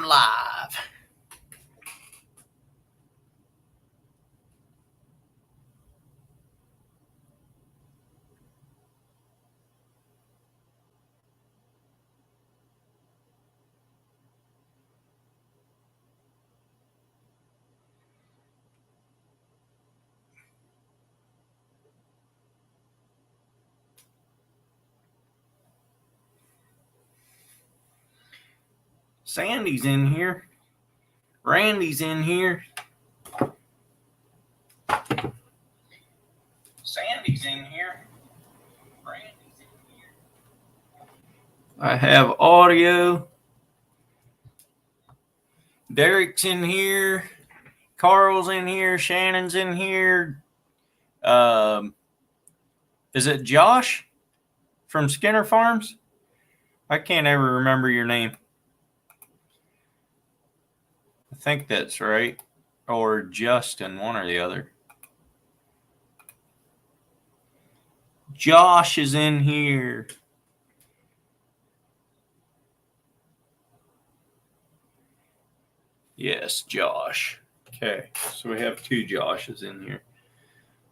I'm live. Sandy's in here. Randy's in here. Sandy's in here. Randy's in here. I have audio. Derek's in here. Carl's in here. Shannon's in here. Is it Josh from Skinner Farms? I can't ever remember your name. I think that's right. Or Justin, one or the other. Josh is in here. Yes, Josh. Okay, so we have two Joshes in here.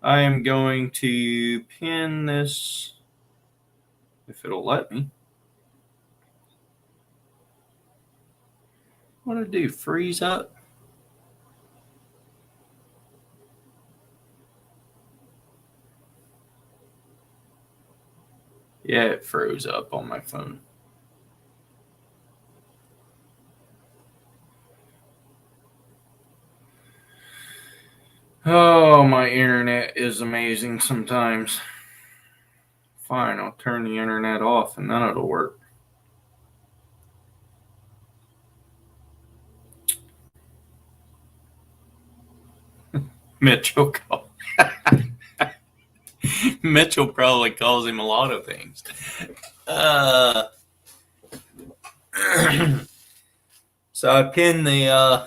I am going to pin this, if it'll let me. What do I do? Freeze up? Yeah, it froze up on my phone. Oh, my internet is amazing sometimes. Fine, I'll turn the internet off and then it'll work. Mitchell Mitchell probably calls him a lot of things. So I pinned the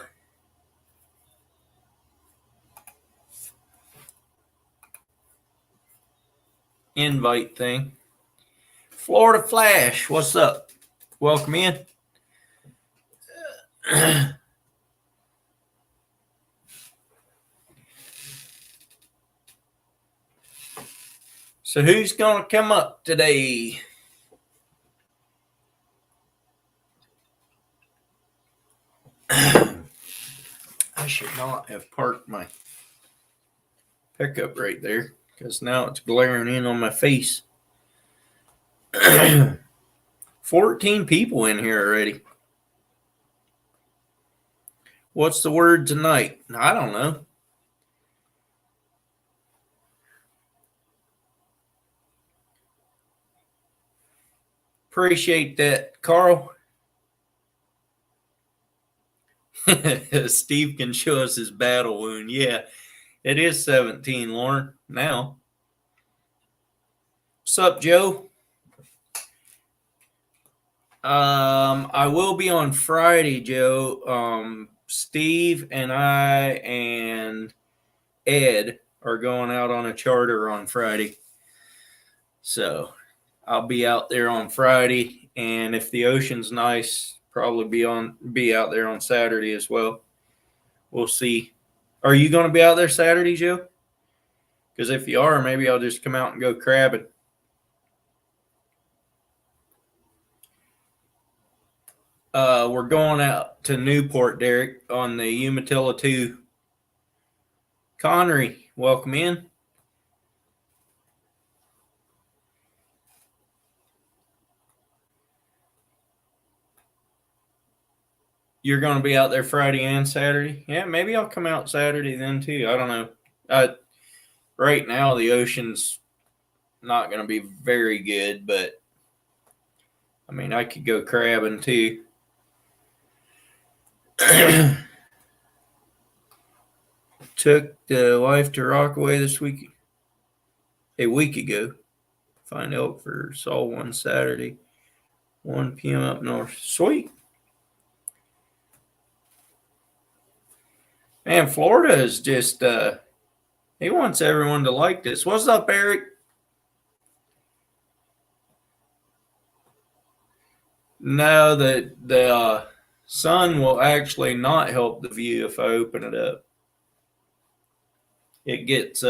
invite thing. Florida Flash, what's up? Welcome in. So who's going to come up today? I should not have parked my pickup right there because now it's glaring in on my face. 14 people in here already. What's the word tonight? I don't know. Appreciate that, Carl. Steve can show us his battle wound. Yeah, it is 17, Lauren, now. What's up, Joe? I will be on Friday, Joe. Steve and I and Ed are going out on a charter on Friday. So I'll be out there on Friday, and if the ocean's nice, probably be out there on Saturday as well. We'll see. Are you going to be out there Saturday, Joe? Because if you are, maybe I'll just come out and go crabbing. We're going out to Newport, Derek, on the Umatilla 2. Connery, welcome in. You're going to be out there Friday and Saturday? Yeah, maybe I'll come out Saturday then too. I don't know. Right now, the ocean's not going to be very good, but I mean, I could go crabbing too. Took the wife to Rockaway this week, a week ago. Find elk for saw one Saturday, 1 p.m. up north. Sweet. Man, Florida is just, he wants everyone to like this. What's up, Eric? No, the Sun will actually not help the view if I open it up. It gets,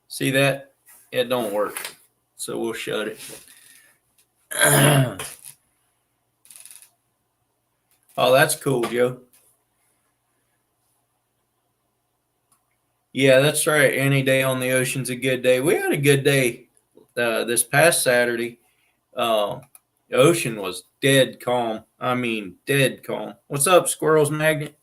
see that? It don't work. So we'll shut it. Oh, that's cool, Joe. Yeah, that's right. Any day on the ocean's a good day. We had a good day this past Saturday. The ocean was dead calm. I mean, dead calm. What's up, Squirrels Magnet?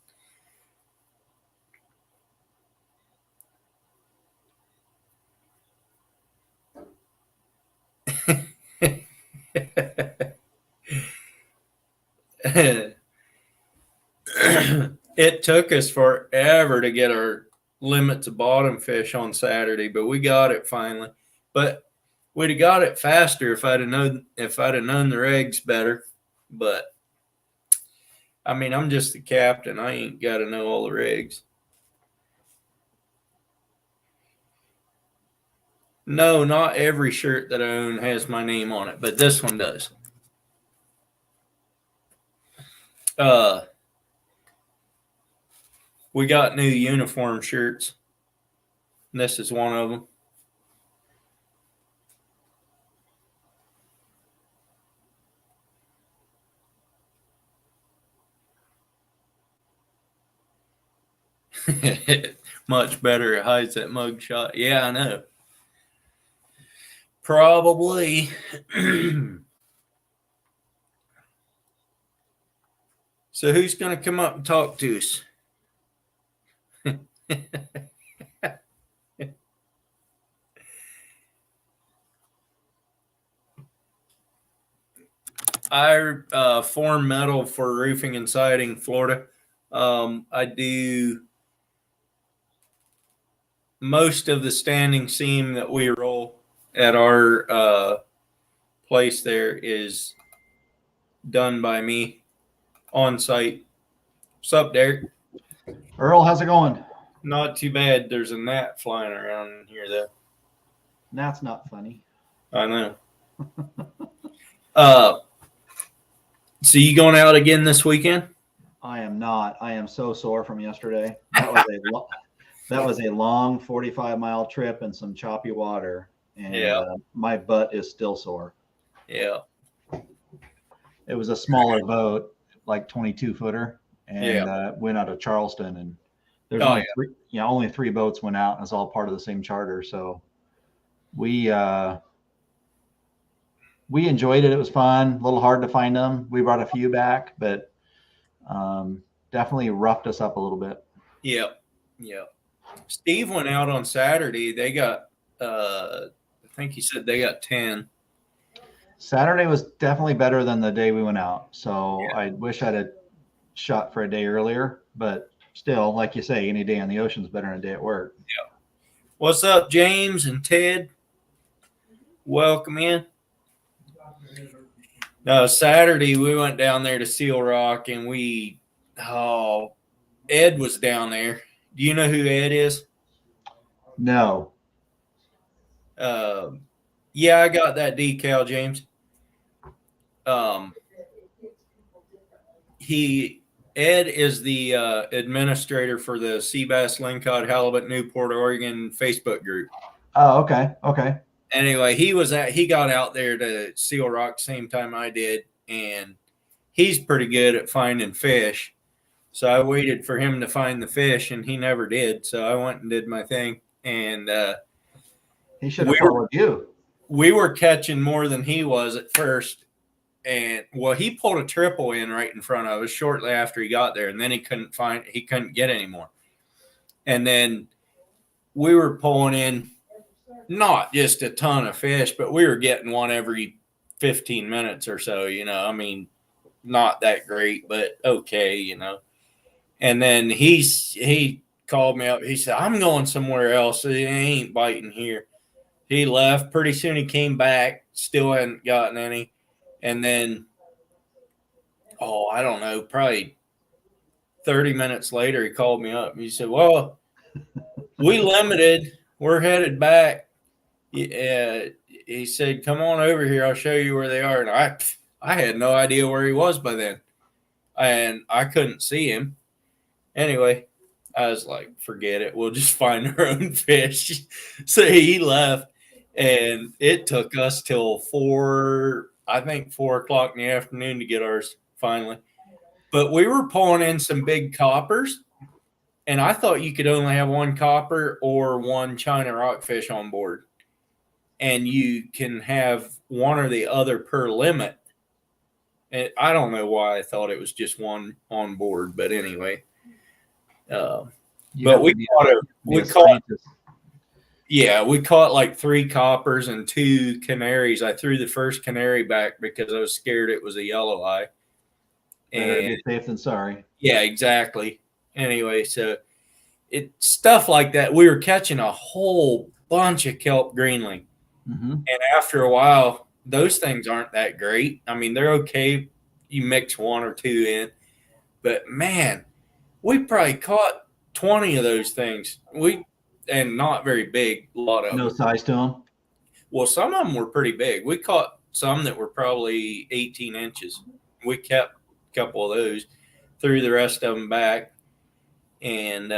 It took us forever to get our limit to bottom fish on Saturday, but we got it finally. But we'd have got it faster if I'd have known the eggs better. But I mean, I'm just the captain. I ain't got to know all the rigs. No, not every shirt that I own has my name on it, but this one does. We got new uniform shirts. This is one of them. Much better. It hides that mug shot. Yeah, I know. Probably. So who's going to come up and talk to us? I form metal for roofing and siding, Florida. I do most of the standing seam that we roll at our place there is done by me on site. What's up, Derek? Earl, how's it going? Not too bad. There's a gnat flying around here, though. That's not funny. I know. So you going out again this weekend? I am not. I am so sore from yesterday. That was a long 45-mile trip and some choppy water, and my butt is still sore. Yeah. It was a smaller boat, like 22-footer, and went out of Charleston, and there's only three boats went out, and it's all part of the same charter. So we enjoyed it. It was fun. A little hard to find them. We brought a few back, but definitely roughed us up a little bit. Yeah. Steve went out on Saturday. They got, I think he said they got 10. Saturday was definitely better than the day we went out. So I wish I'd have shot for a day earlier, but still, like you say, any day on the ocean is better than a day at work. Yeah. What's up, James and Ted? Welcome in. No, Saturday we went down there to Seal Rock, and Ed was down there. Do you know who Ed is? No. Yeah, I got that decal, James. Ed is the administrator for the Seabass, Lingcod, Halibut, Newport, Oregon Facebook group. Oh, okay. Anyway, he got out there to Seal Rock same time I did, and he's pretty good at finding fish. So I waited for him to find the fish, and he never did. So I went and did my thing, and he should have followed you. We were catching more than he was at first, and he pulled a triple in right in front of us shortly after he got there, and then he couldn't get any more. And then we were pulling in not just a ton of fish, but we were getting one every 15 minutes or so, I mean, not that great, but okay, And then he called me up. He said, I'm going somewhere else. He ain't biting here. He left. Pretty soon he came back, still hadn't gotten any. And then, I don't know, probably 30 minutes later, he called me up. He said, well, we limited. We're headed back. He said, come on over here. I'll show you where they are. And I had no idea where he was by then. and I couldn't see him. Anyway, I was like, forget it. We'll just find our own fish. So he left, and it took us till 4 o'clock in the afternoon to get ours finally. But we were pulling in some big coppers, and I thought you could only have one copper or one China rockfish on board. And you can have one or the other per limit. And I don't know why I thought it was just one on board, but anyway. But we caught like 3 coppers and 2 canaries. I threw the first canary back because I was scared it was a yellow eye. Better be safe than sorry. Yeah, exactly. Anyway, so it's stuff like that. We were catching a whole bunch of kelp greenling. Mm-hmm. And after a while, those things aren't that great. I mean, they're okay. You mix 1 or 2 in. But man, we probably caught 20 of those things. And not very big, a lot of no them. size to them? Well, some of them were pretty big. We caught some that were probably 18 inches. We kept a couple of those, threw the rest of them back, and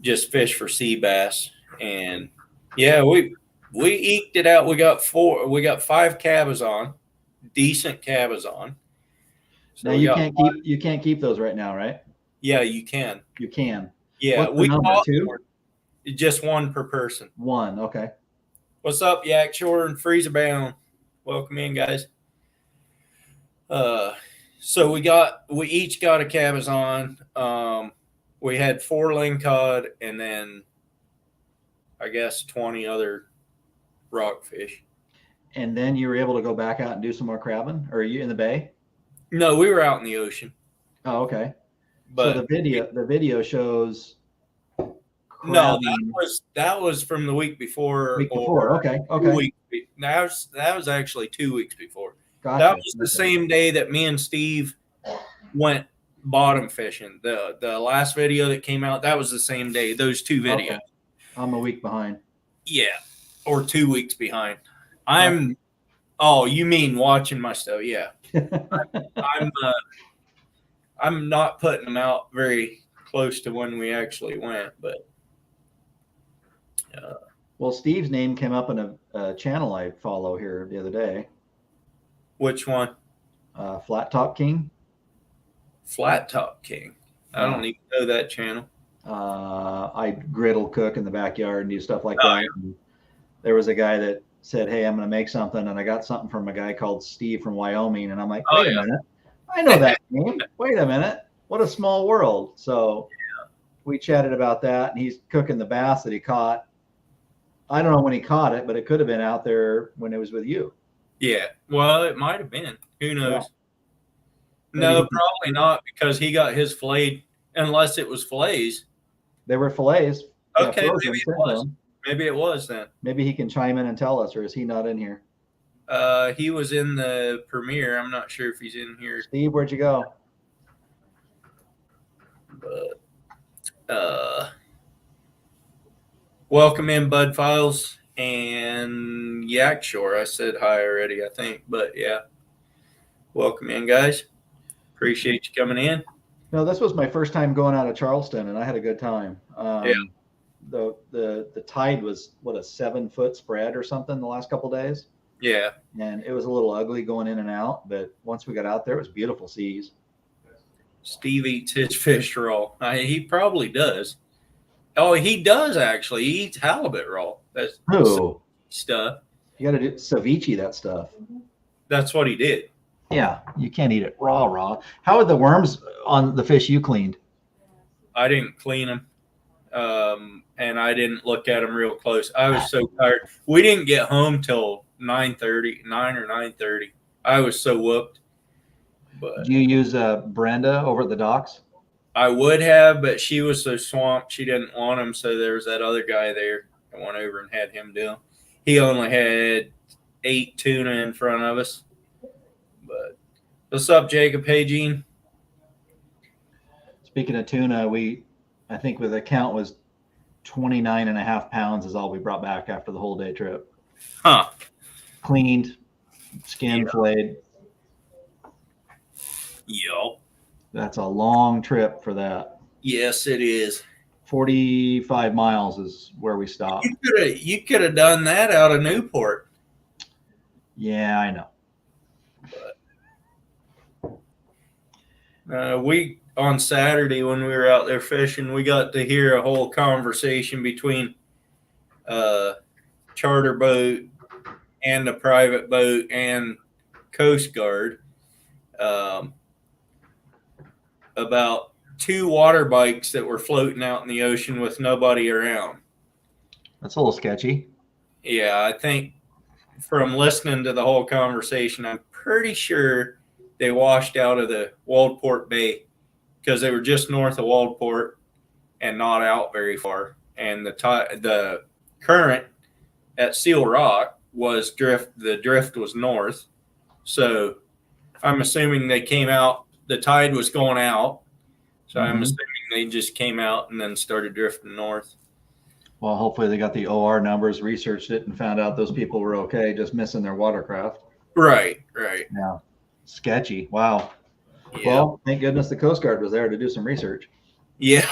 just fished for sea bass. And yeah, we eked it out. We got 5 cabezon, decent cabezon. So now you can't keep those right now, right? Yeah, you can. You can. Yeah, we caught 2? Just 1 per person. 1, okay. What's up, Yak Shore and Freezer Bound? Welcome in, guys. So we each got a cabezon. We had 4 lingcod and then I guess 20 other rockfish. And then you were able to go back out and do some more crabbing? Or are you in the bay? No, we were out in the ocean. Oh, okay. But so the video shows. No, that was from the week before. Okay. That was actually 2 weeks before. Gotcha. That was the same day that me and Steve went bottom fishing. The last video that came out, that was the same day. Those 2 videos. Okay. I'm a week behind. Yeah, or 2 weeks behind. Oh, you mean watching my stuff? Yeah. I'm not putting them out very close to when we actually went, but. Well, Steve's name came up in a channel I follow here the other day. Which one? Flat Top King. Flat Top King. I don't even know that channel. I griddle cook in the backyard and do stuff like that. Yeah. And there was a guy that said, "Hey, I'm going to make something," and I got something from a guy called Steve from Wyoming, and I'm like, "Wait a minute, I know that name. Wait a minute, what a small world." So we chatted about that, and he's cooking the bass that he caught. I don't know when he caught it, but it could have been out there when it was with you. Yeah, well, it might have been. Who knows? Yeah. No, probably not, because he got his filleted, unless it was fillets. They were fillets. Okay, maybe it was. Maybe it was then. Maybe he can chime in and tell us, or is he not in here? He was in the premiere. I'm not sure if he's in here. Steve, where'd you go? But welcome in, Bud Files and Yak Shore. I said hi already, I think, but yeah. Welcome in, guys. Appreciate you coming in. No, this was my first time going out of Charleston, and I had a good time. The tide was a 7-foot spread or something the last couple of days. Yeah, and it was a little ugly going in and out, but once we got out there, it was beautiful seas. Steve eats his fish raw. He probably does. Oh, he does actually. He eats halibut raw. That's stuff. You got to do ceviche that stuff. That's what he did. Yeah, you can't eat it raw. How are the worms on the fish you cleaned? I didn't clean them, and I didn't look at them real close. I was so tired. We didn't get home till 9 or 9:30. I was so whooped. But do you use Brenda over at the docks? I would have, but she was so swamped she didn't want them. So there was that other guy there. I went over and had him do them. He only had 8 tuna in front of us. But what's up, Jacob? Hey, Gene. Speaking of tuna, I think with the count was 29.5 pounds is all we brought back after the whole day trip. Huh. Cleaned, skinned, filleted. Yup. That's a long trip for that. Yes, it is. 45 miles is where we stopped. You could have done that out of Newport. Yeah, I know. We on Saturday when we were out there fishing, we got to hear a whole conversation between charter boat and a private boat and Coast Guard about 2 water bikes that were floating out in the ocean with nobody around. That's a little sketchy. Yeah, I think from listening to the whole conversation, I'm pretty sure they washed out of the Waldport Bay because they were just north of Waldport and not out very far. And the current at Seal Rock was the drift was north. So I'm assuming they came out, the tide was going out. So I'm assuming they just came out and then started drifting north. Well, hopefully they got the OR numbers, researched it, and found out those people were okay, just missing their watercraft. Right. Yeah. Sketchy. Wow. Yeah. Well, thank goodness the Coast Guard was there to do some research. Yeah.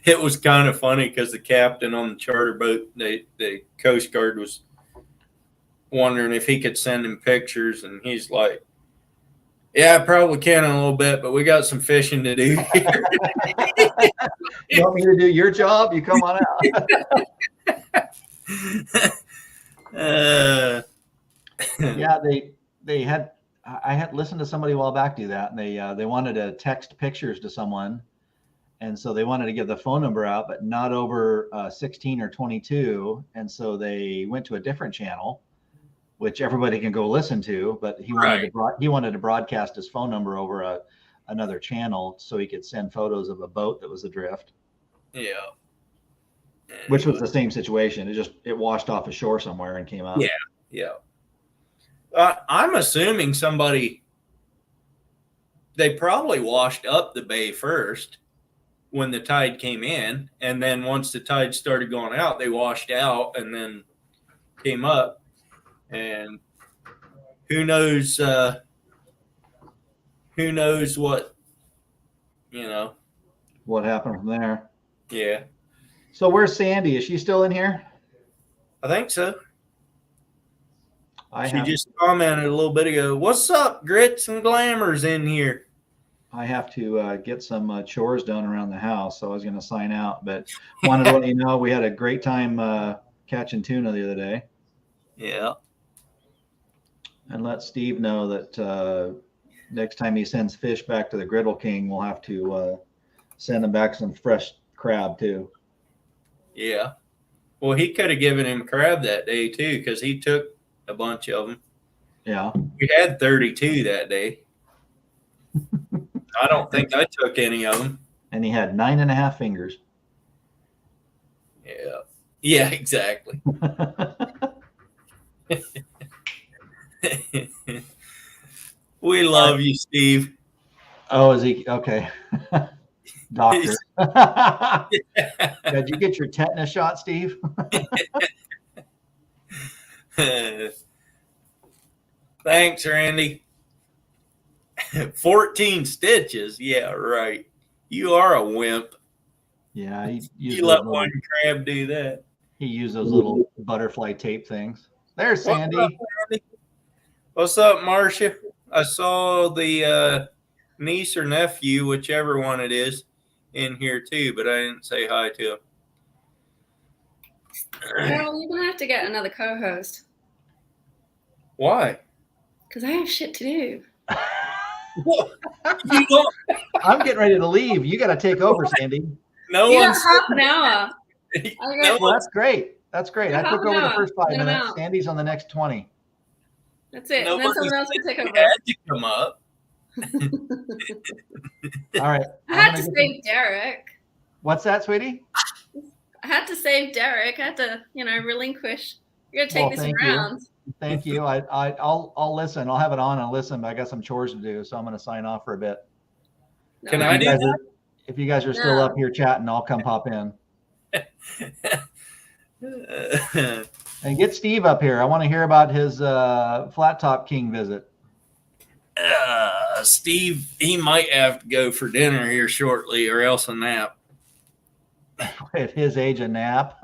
It was kind of funny because the captain on the charter boat, the Coast Guard was wondering if he could send him pictures, and he's like, "Yeah, I probably can in a little bit, but we got some fishing to do here." You want me to do your job? You come on out. Yeah, they had. I had listened to somebody a while back do that, and they wanted to text pictures to someone, and so they wanted to give the phone number out, but not over 16 or 22, and so they went to a different channel, which everybody can go listen to. But he wanted to broadcast his phone number over another channel so he could send photos of a boat that was adrift. Yeah. Which was the same situation. It washed off ashore somewhere and came out. Yeah. I'm assuming they probably washed up the bay first when the tide came in, and then once the tide started going out, they washed out and then came up. And who knows what, what happened from there. Yeah. So where's Sandy? Is she still in here? I think so. She just commented a little bit ago, "What's up, grits and glamours in here?" I have to get some chores done around the house, so I was going to sign out, but wanted to let you know we had a great time catching tuna the other day. Yeah. And let Steve know that next time he sends fish back to the Griddle King, we'll have to send him back some fresh crab too. Yeah. Well, he could have given him crab that day too, because he took a bunch of them. Yeah. We had 32 that day. I don't think I took any of them. And he had 9.5 fingers. Yeah. Yeah, exactly. We love you, Steve. Oh, is he? Okay. Doctor. Did you get your tetanus shot, Steve? Thanks, Randy. 14 stitches. Yeah, right. You are a wimp. Yeah, you let one crab do that. He used those little butterfly tape things. There's Sandy. What's up, Randy? What's up, Marcia? I saw the niece or nephew, whichever one it is, in here too, but I didn't say hi to him. Well, you're gonna have to get another co-host. Why? Because I have shit to do. You don't. I'm getting ready to leave. You got to take over, Sandy. No You one's got half an hour. Well, that's great. That's great. I took over the first 5 minutes. Sandy's on the next 20. That's it. And then someone else can take over. Had to come up. All right. I had to save Derek. What's that, sweetie? I had to save Derek. I had to, relinquish. You're gonna take this in rounds. Thank you. I'll listen. I'll have it on and listen, but I got some chores to do, so I'm going to sign off for a bit. No. Can I do that? If you guys are still up here chatting, I'll come pop in. And get Steve up here. I want to hear about his Flat Top King visit. Steve, he might have to go for dinner here shortly, or else a nap. At his age, a nap.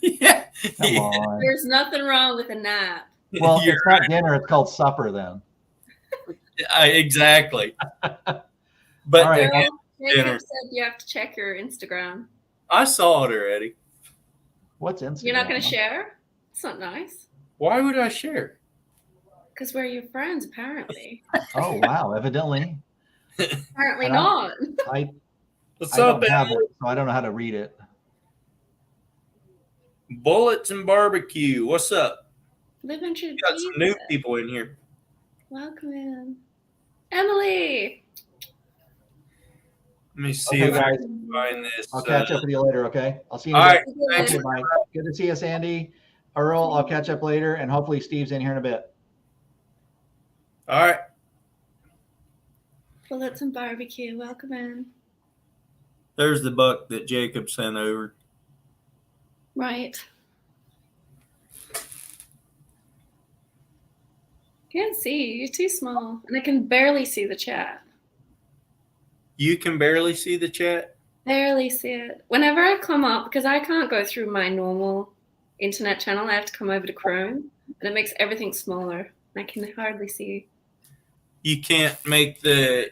Yeah, Come on. There's nothing wrong with a nap. Well, You're it's not dinner. It's called supper then. exactly. But All right. Girl, dinner. Jacob said you have to check your Instagram. I saw it already. What's Instagram? You're not going to share? It's not nice. Why would I share? Because we're your friends, apparently. Oh, wow. Evidently. Apparently And not. What's I up, don't have Emily? it, so I don't know how to read it. Bullets and barbecue. What's up? Living true. We got some new people in here. Welcome in. Emily. Let me see Okay, if I guys. can find this. I'll catch up with you later, okay? I'll see you. All right. Thank you, Mike. Good to see you, Sandy. Earl, I'll catch up later, and hopefully Steve's in here in a bit. All right. Bullets and barbecue. Welcome in. There's the buck that Jacob sent over. Right. Can't see you. You're too small. And I can barely see the chat. You can barely see the chat? Barely see it. Whenever I come up, because I can't go through my normal internet channel, I have to come over to Chrome, and it makes everything smaller. I can hardly see. You can't make the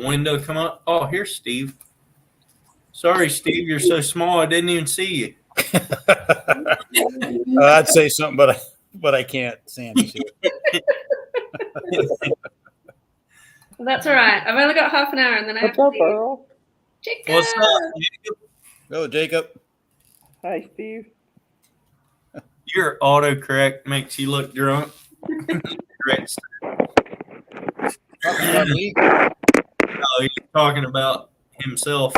window come up? Oh, here's Steve. Sorry, Steve, you're so small I didn't even see you. I'd say something, but I can't, Sandy. Well, that's all right. I've only got half an hour, and then I have to leave. Earl? Jacob! What's up, Jacob? Go, Jacob. Hi, Steve. Your autocorrect makes you look drunk. Great. Talking about me? Oh, he's talking about himself.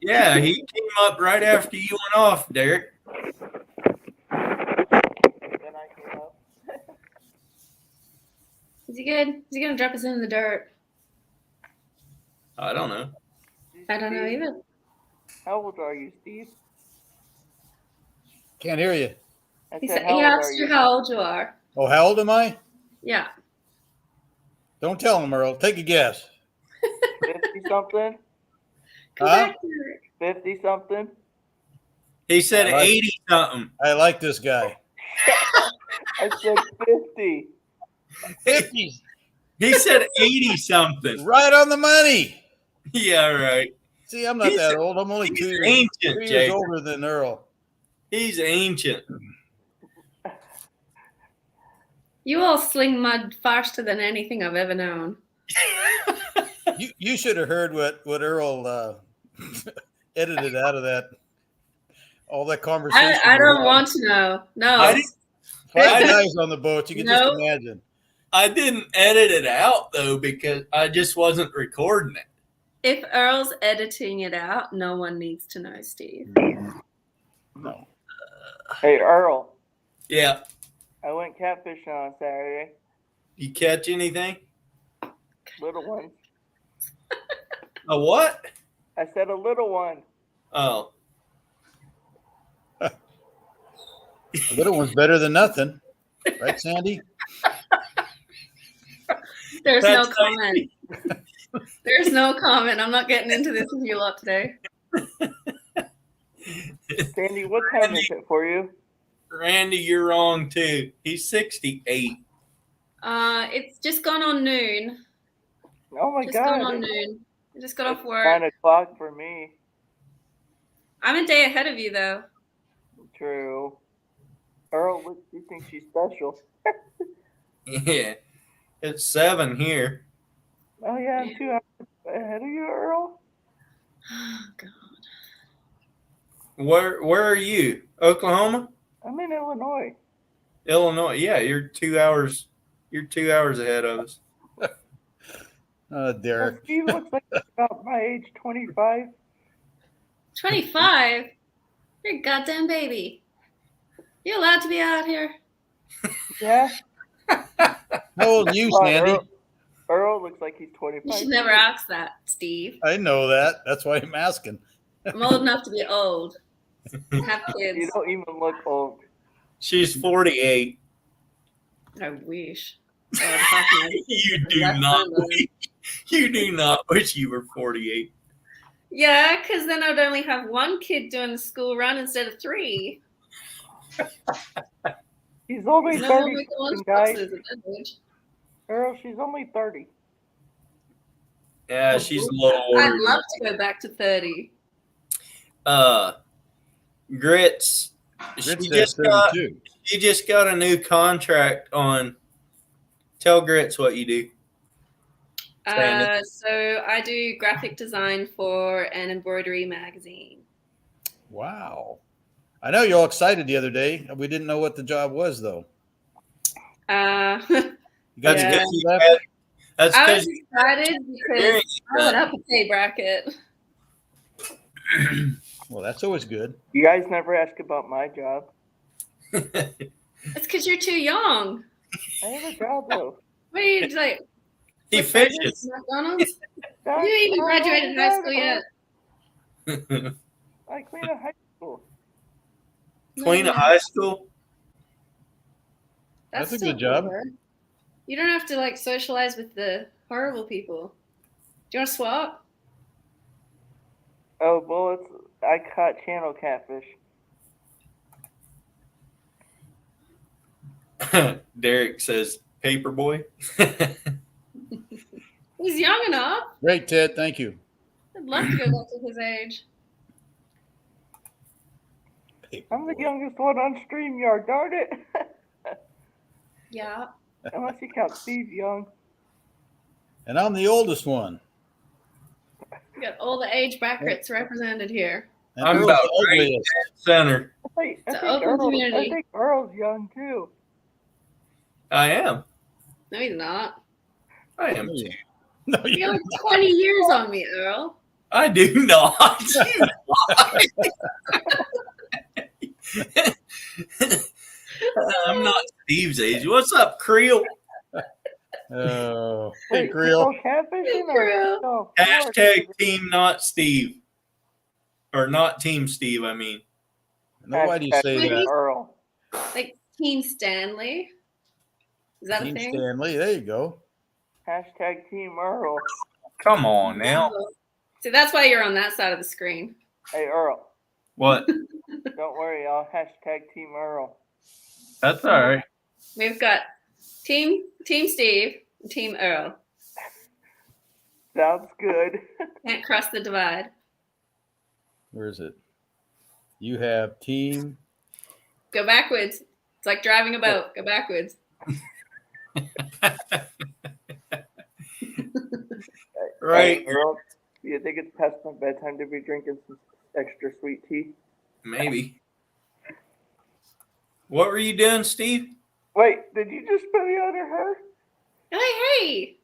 Yeah, he came up right after you went off, Derek. Then I came up. Is he good? Is he going to drop us in the dirt? I don't know. I don't know either. How old are you, Steve? Can't hear you. I He said, said how he old asked are you you? how old you are. Oh, how old am I? Yeah. Don't tell him, Earl. Take a guess. 50-something? Come Huh? back here. 50-something? He said I like- 80 something. I like this guy. I said 50. 50. He said 80 something. Right on the money. Yeah, right. See, I'm not He's- that old. I'm only he's 2 years, ancient, 2 years Jake. older than Earl. He's ancient. You all sling mud faster than anything I've ever known. You should have heard what Earl edited out of that. All that conversation. I don't want to know. No. I didn't- 5 guys on the boat. You can No. just imagine. I didn't edit it out though because I just wasn't recording it. If Earl's editing it out, no one needs to know, Steve. No. Hey, Earl. Yeah. I went catfishing on Saturday. You catch anything? Little one. A what? I said a little one. Oh. A little one's better than nothing. Right, Sandy? There's That's no comment. There's no comment. I'm not getting into this with you lot today. Sandy, what time is it for you? Randy, you're wrong too. He's 68. It's just gone on noon. Oh my Just God. gone on noon. I just got off It's work. 9 o'clock for me. I'm a day ahead of you, though. True. Earl, what do you think she's special? Yeah. It's 7 here. Oh yeah, I'm 2 hours ahead of you, Earl. Oh, God. Where are you? Oklahoma? I'm in Illinois. Illinois. Yeah, you're 2 hours. You're 2 hours ahead of us. Well, Derek. Steve looks like he's about my age, 25. 25? You're a goddamn baby. You allowed to be out here? Yeah. How old are you, Come on, Sandy? Earl looks like he's 25. You should never ask that, Steve. I know that. That's why I'm asking. I'm old enough to be old. Have You kids. don't even look old. She's 48. I wish. God, half my- You do That's not so low. wish. You do not wish you were 48. Yeah, because then I'd only have one kid doing the school run instead of 3. She's only No more 30, making lunch guys. boxes at that age. Earl, she's only 30. Yeah, she's a little I'd older. love to go back to 30. Grits. Grit says 32. She just got a new contract on. Tell Grits what you do. Sandy. So I do graphic design for an embroidery magazine. Wow. I know you're all excited the other day. We didn't know what the job was, though. That's Yeah. because you had. That's I was because excited because I had up a pay bracket. Well, that's always good. You guys never ask about my job. It's because you're too young. I have a job, though. What are you like? he fishes. McDonald's? You ain't even graduated high school yet. I clean a high school. Clean a high school. That's a still good job. cool. You don't have to like socialize with the horrible people. Do you want to swap? Oh, well, I caught channel catfish. Derek says, "Paperboy." He's young enough. Great, Ted. Thank you. I'd love to go back to his age. I'm the youngest one on StreamYard, darn it. Yeah. Unless you count Steve Young. And I'm the oldest one. We got all the age brackets represented here. And I'm Earl's about the right ugliest. center. I It's an open community. think Earl's young, too. I am. No, he's not. I am too. No, You you're got like 20 years on me, Earl. I do not. I'm not Steve's age. What's up, Creel? Oh, hey, Wait, Creel. you go catfishing? Creel. No, Hashtag team not Steve. Or not team Steve, I mean. No, why do you say Hashtag that? Earl. Like Team Stanley. Is that Team a thing? Stanley. There you go. Hashtag Team Earl. Come on now. See, that's why you're on that side of the screen. Hey, Earl. What? Don't worry, I'll hashtag Team Earl. That's all right. We've got Team Steve and Team Earl. Sounds good. Can't cross the divide. Where is it? You have team. Go backwards. It's like driving a boat. Go backwards. Right. Hey, Earl, do you think it's past my bedtime to be drinking some extra sweet tea? Maybe. What were you doing, Steve? Wait, did you just put me under her? Hey.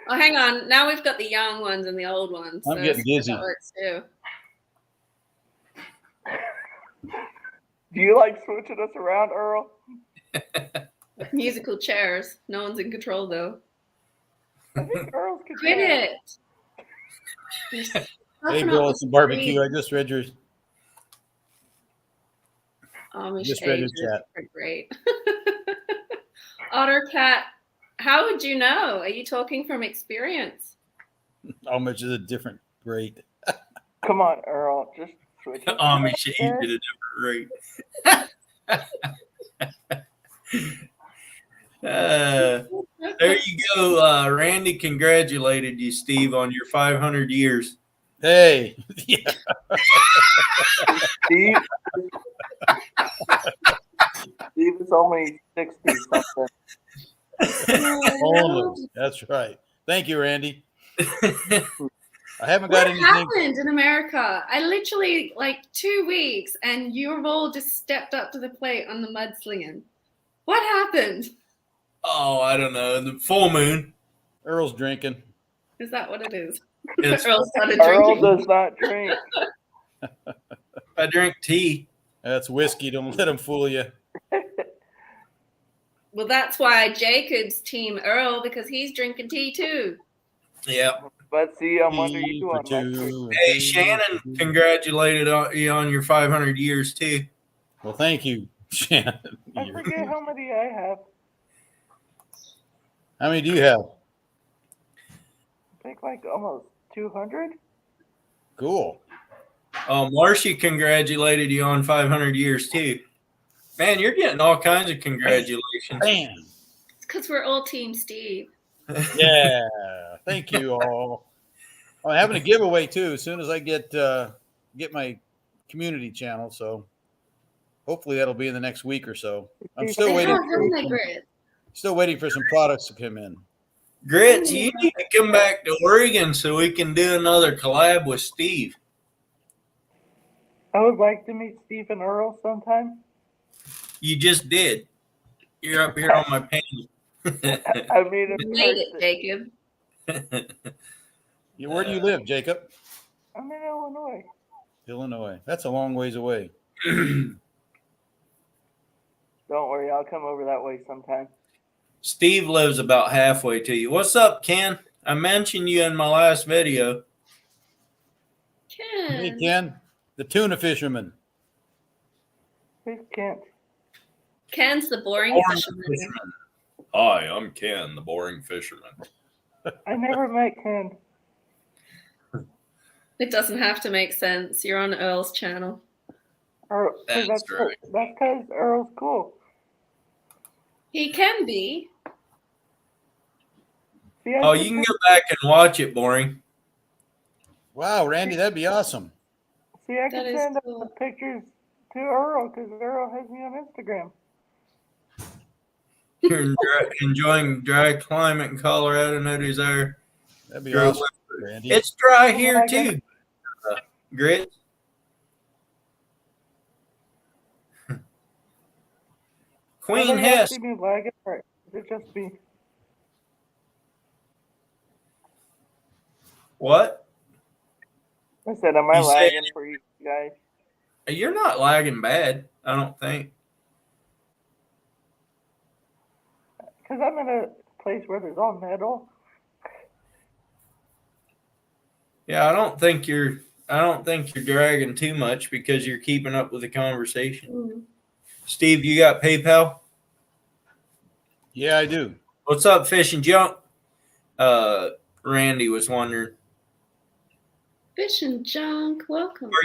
Oh, hang on. Now we've got the young ones and the old ones. I'm getting dizzy. That works too. Do you like switching us around, Earl? Musical chairs. No one's in control though. I think Earl's could Quit it. You're Hey, stuffing Bill, up it's a the barbecue. screen. I just read your. Amish Just read your ages chat. are great. Ottercat, how would you know? Are you talking from experience? How much is a different rate? Come on, Earl. Just switch it. Amish age at a different rate. There you go. Randy congratulated you, Steve, on your 500 years. Hey, yeah. Steve is only 60 something. Only. That's right. Thank you, Randy. I haven't What got anything. happened in America? I literally like 2 weeks, and you've all just stepped up to the plate on the mudslinging. What happened? Oh, I don't know. The full moon. Earl's drinking. Is that what it is? It's, Earl started Earl drinking. does not drink. I drink tea. That's whiskey. Don't let him fool you. Well, that's why Jacob's team Earl, because he's drinking tea too. Yeah. But see, I'm under Tea you for on my two. Hey, Shannon congratulated you on your 500 years, too. Well, thank you, Shannon. I forget how many I have. How many do you have? I think like almost 200. Cool. Oh, Marcy congratulated you on 500 years too. Man, you're getting all kinds of congratulations. Bam. It's because we're all Team Steve. Yeah. Thank you all. I'm having a giveaway too as soon as I get my community channel. So hopefully that'll be in the next week or so. I'm still They waiting. have, haven't they, Grit? Still waiting for some products to come in. Grits, you need to come back to Oregon so we can do another collab with Steve. I would like to meet Steve and Earl sometime. You just did. You're up here on my panel. I meet him You made it, first. Jacob. Where do you live, Jacob? I'm in Illinois. Illinois. That's a long ways away. Don't worry, I'll come over that way sometime. Steve lives about halfway to you. What's up, Ken? I mentioned you in my last video. Hey, Ken. Ken, the tuna fisherman. Who's Kent? Ken's the boring fisherman. Hi, I'm Ken, the boring fisherman. I never met Ken. It doesn't have to make sense. You're on Earl's channel. Earl, That's right. That's because Earl's cool. He can be. See, I Oh, can you can send- go back and watch it, boring. Wow, Randy, that'd be awesome. See, I That can is send cool. pictures to Earl because Earl has me on Instagram. You're enjoying dry climate in Colorado. Nobody's there. That'd be You're awesome, Randy. It's dry Oh, here I too. Grit. Queen Nobody Hess. see me lagging, or is it just me? What? I said, am I You lagging for you guys? You're not lagging bad, I don't think. Because I'm in a place where there's all metal. Yeah, I don't think you're dragging too much because you're keeping up with the conversation. Mm. Steve, you got PayPal? Yeah, I do. What's up, Fish and Junk? Randy was wondering. Fish and Junk, welcome. Are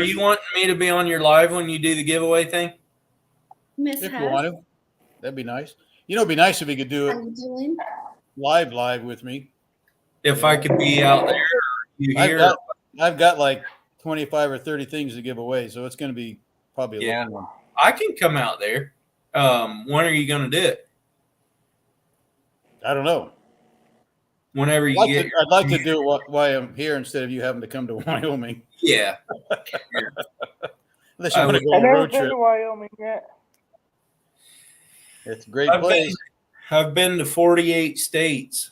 you wanting me to be on your live when you do the giveaway thing? Miss If you Hess? want to, that'd be nice. You know, it'd be nice if you could do How it you doing? live with me. If I could be out there, you here? I've got like 25 or 30 things to give away, so it's going to be probably a long one. I can come out there. When are you going to do it? I don't know. Whenever you get. I'd like to do it while I'm here instead of you having to come to Wyoming. Yeah. Unless you want to go I've on a never road been trip. to Wyoming yet. It's a great place. I've been to 48 states.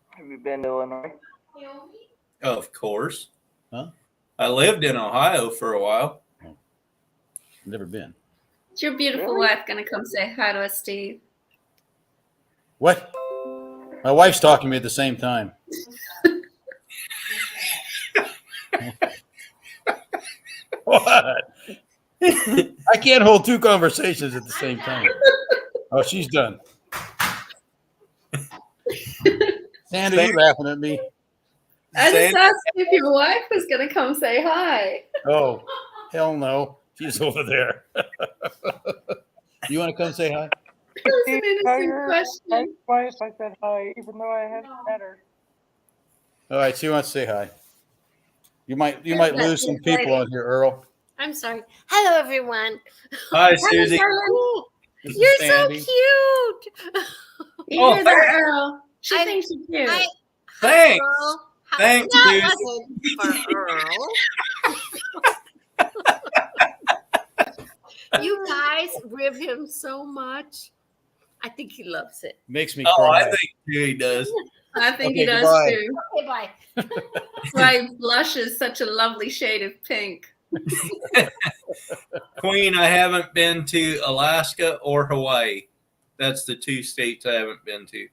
Have you been to Illinois? Of course. Huh? I lived in Ohio for a while. Never been. Is your beautiful Really? wife going to come say hi to us, Steve? What? My wife's talking to me at the same time. What? I can't hold two conversations at the same time. Oh, she's done. Sandy, you laughing at me? I just asked if your wife was going to come say hi. Oh, hell no. She's over there. You want to come say hi? It was an Tell innocent your question. wife I said hi, even though I hadn't met her. All right, she wants to say hi. You might That's lose some exciting. people on here, Earl. I'm sorry. Hello, everyone. Hi, Hi, Susie. darling. This is You're so Sandy. cute. You Oh, hear that, Earl? She I- thinks you're cute. Hi, Thanks. Earl. Thanks, That Susie. wasn't for Earl. You guys rib him so much. I think he loves it. Makes me Oh, cry. I think he does. I think Okay, he does goodbye. too. Okay, bye. That's why he blushes such a lovely shade of pink. Queen, I haven't been to Alaska or Hawaii. That's the two states I haven't been to.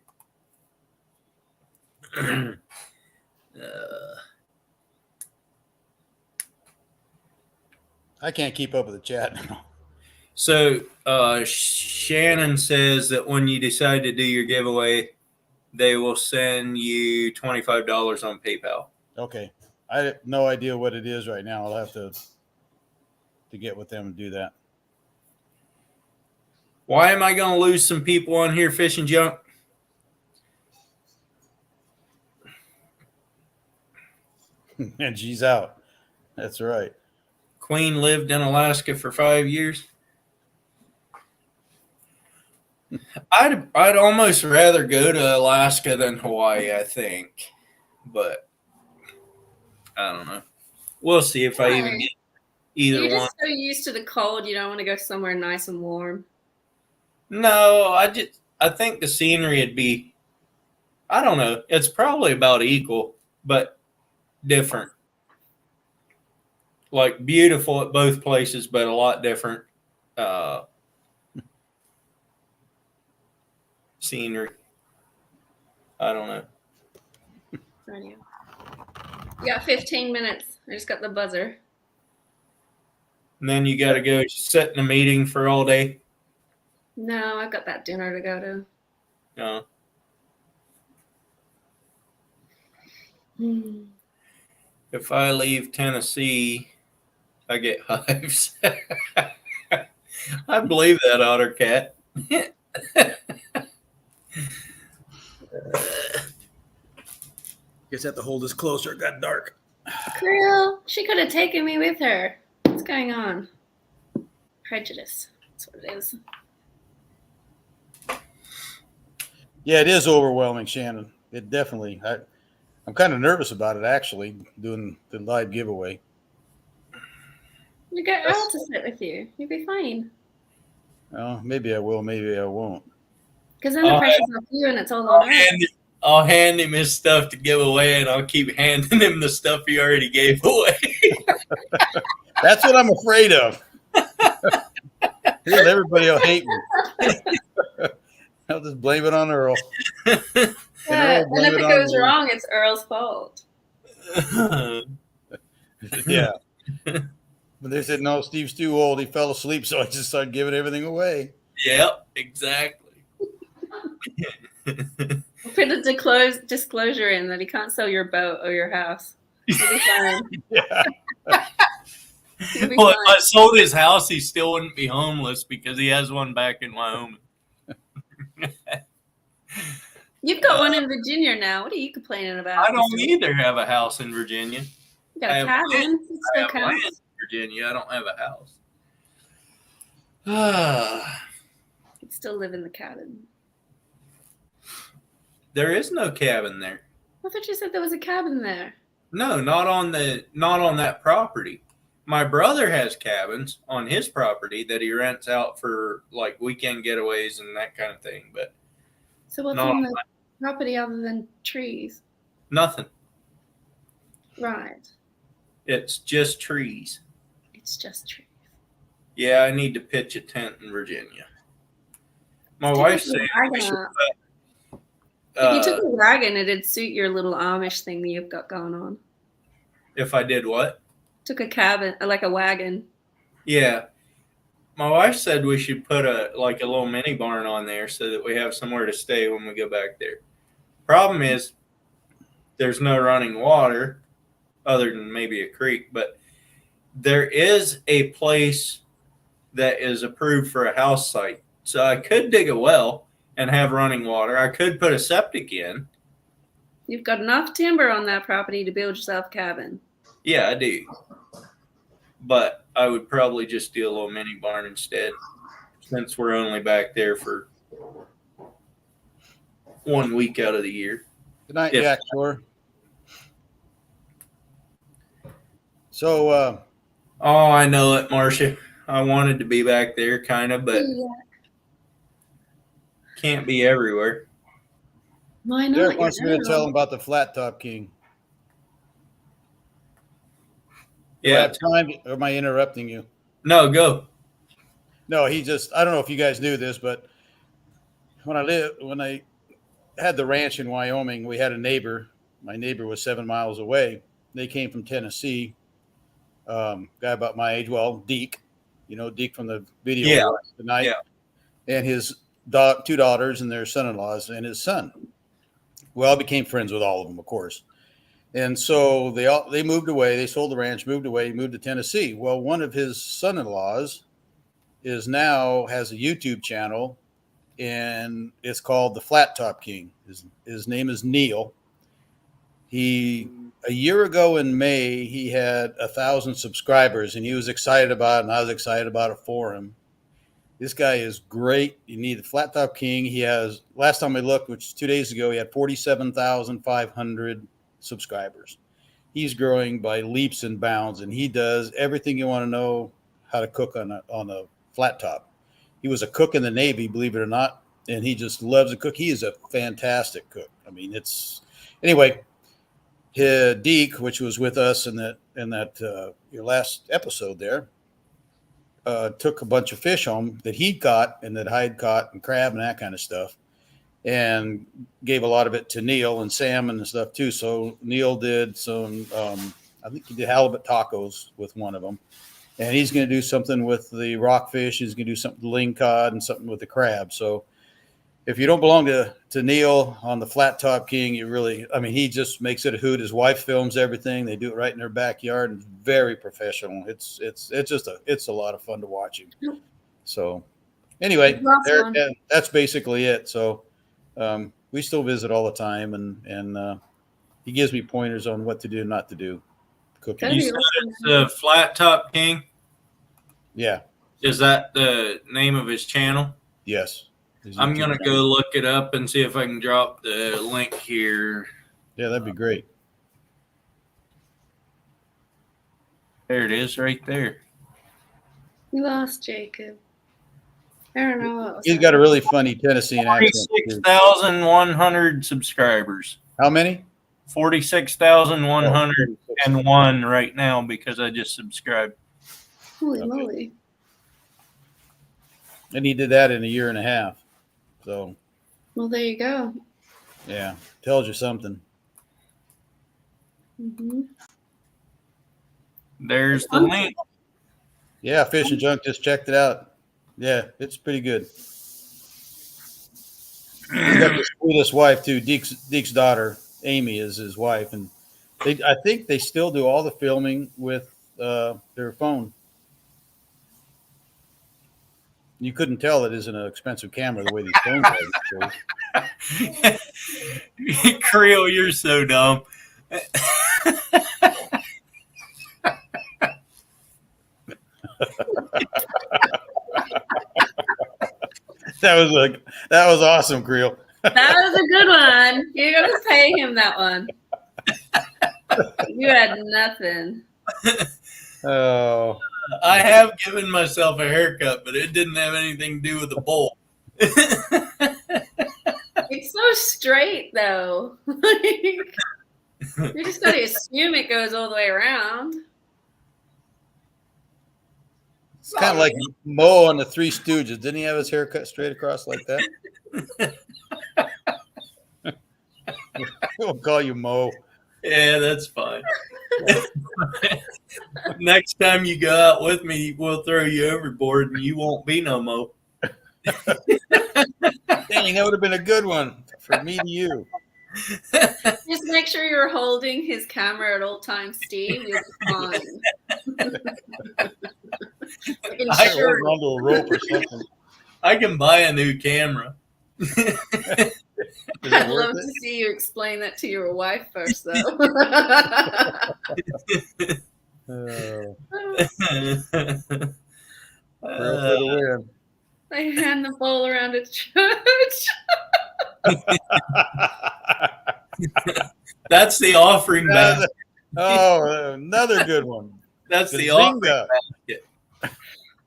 I can't keep up with the chat now. So Shannon says that when you decide to do your giveaway, they will send you $25 on PayPal. Okay. I have no idea what it is right now. I'll have to get with them and do that. Why am I going to lose some people on here fishing junk? And she's out. That's right. Queen lived in Alaska for 5 years. I'd almost rather go to Alaska than Hawaii, I think. But I don't know. We'll see if I even get either You're one. just so used to the cold, you don't want to go somewhere nice and warm. No, I think the scenery would be, I don't know. It's probably about equal, but different. Like beautiful at both places, but a lot different scenery. I don't know. Radio. You got 15 minutes. I just got the buzzer. And then you got to go sit in a meeting for all day. No, I've got that dinner to go to. If I leave Tennessee, I get hives. I believe that, Otter Cat. Guess I have to hold this closer. It got dark. Krill, she could have taken me with her. What's going on? Prejudice. That's what it is. Yeah, it is overwhelming, Shannon. It definitely. I'm kind of nervous about it, actually, doing the live giveaway. You get Earl to sit with you. You'll be fine. Well, maybe I will, maybe I won't. Because then the pressure's off you and it's all on Earl. I'll hand him his stuff to give away, and I'll keep handing him the stuff he already gave away. That's what I'm afraid of. Everybody will hate me. I'll just blame it on Earl. Yeah, and if it goes wrong, it's Earl's fault. Yeah. But they said, no, Steve's too old. He fell asleep, so I just started giving everything away. Yep, exactly. Put a disclosure in that he can't sell your boat or your house. You'll be fine. Yeah. Well, if I sold his house, he still wouldn't be homeless because he has one back in Wyoming. You've got one in Virginia now. What are you complaining about? I don't either have a house in Virginia. You got a cabin. It still counts. Land in Virginia. I don't have a house. You still live in the cabin. There is no cabin there. I thought you said there was a cabin there. No, not on that property. My brother has cabins on his property that he rents out for like weekend getaways and that kind of thing. But so what's on the property other than trees? Nothing. Right. It's just trees. It's just trees. Yeah, I need to pitch a tent in Virginia. My wife said if you took a wagon, it'd suit your little Amish thing that you've got going on. If I did what? Took a cabin, like a wagon. Yeah. My wife said we should put a little mini barn on there so that we have somewhere to stay when we go back there. Problem is, there's no running water other than maybe a creek, but there is a place that is approved for a house site. So I could dig a well and have running water. I could put a septic in. You've got enough timber on that property to build yourself a cabin. Yeah, I do. But I would probably just do a little mini barn instead, since we're only back there for 1 week out of the year. Good night, Jack Shore. So, oh, I know it, Marcia. I wanted to be back there, kind of, but can't be everywhere. Why not? Derek wants me to tell him about the Flat Top King. Yeah. Time, or am I interrupting you? No, go. No, I don't know if you guys knew this, but when I had the ranch in Wyoming, we had a neighbor. My neighbor was 7 miles away. They came from Tennessee. Guy about my age, well, Deke. You know, Deke from the video Yeah. tonight. Yeah. And his two daughters and their son-in-laws and his son. Well, I became friends with all of them, of course. And so they moved away. They sold the ranch, moved away, moved to Tennessee. Well, one of his son-in-laws has a YouTube channel, and it's called the Flat Top King. His name is Neil. A year ago in May, he had 1,000 subscribers, and he was excited about it, and I was excited about it for him. This guy is great. You need the Flat Top King. He has, last time I looked, which was 2 days ago, he had 47,500 subscribers. He's growing by leaps and bounds, and he does everything you want to know how to cook on a flat top. He was a cook in the Navy, believe it or not, and he just loves to cook. He is a fantastic cook. I mean, anyway. Deke, which was with us in that your last episode there, took a bunch of fish home that he'd caught and that I'd caught, and crab and that kind of stuff, and gave a lot of it to Neil and salmon and stuff too. So Neil did some, I think he did halibut tacos with one of them, and he's going to do something with the rockfish. He's going to do something with the lingcod and something with the crab. So if you don't belong to Neil on the Flat Top King, he just makes it a hoot. His wife films everything. They do it right in their backyard, and very professional. It's a lot of fun to watch him. So anyway, that's basically it. So we still visit all the time, and he gives me pointers on what to do and not to do. Cooking. You said it's the Flat Top King? Yeah. Is that the name of his channel? Yes. I'm going to go look it up and see if I can drop the link here. Yeah, that'd be great. There it is right there. We lost Jacob. I don't know what was He's got a really funny Tennessean accent. 46,100 subscribers. How many? 46,101 right now because I just subscribed. Holy moly. And he did that in a year and a half. So, well, there you go. Yeah, tells you something. Mm-hmm. There's the link. Yeah, Fish and Junk just checked it out. Yeah, it's pretty good. He's got the sweetest wife too. Deke's daughter, Amy, is his wife, and I think they still do all the filming with their phone. You couldn't tell it isn't an expensive camera the way these phones are. Creel, you're so dumb. That was awesome, Creel. That was a good one. You're gonna pay him that one. You had nothing. Oh. I have given myself a haircut, but it didn't have anything to do with the bowl. It's so straight, though. You just got to assume it goes all the way around. It's kind of like Mo on the Three Stooges. Didn't he have his hair cut straight across like that? We'll call you Mo. Yeah, that's fine. Next time you go out with me, we'll throw you overboard and you won't be no Mo. Dang, that would have been a good one for me to you. Just make sure you're holding his camera at all times, Steve. You'll be fine. I hold onto a rope or something. I can buy a new camera. I'd love to see you explain that to your wife first, though. They hand the bowl around at church. That's the offering basket. Oh, another good one. That's the offering basket.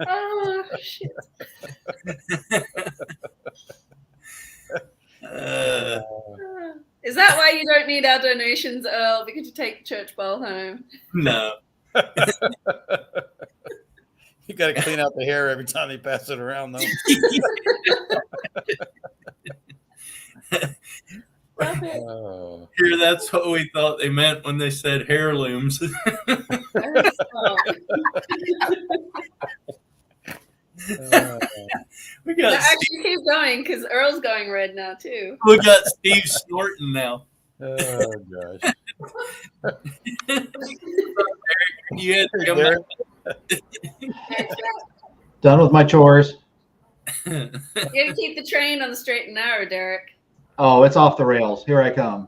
Oh, shit. Is that why you don't need our donations, Earl? Because you take the church bowl home? No. You got to clean out the hair every time they pass it around, though. Here, that's what we thought they meant when they said heirlooms. We No, got Steve, actually, keep going because Earl's going red now too. we got Steve snorting now. Oh gosh. You had to come Derek, Done with my chores. You gotta keep the train on the straight and narrow, Derek. Oh, it's off the rails. Here I come.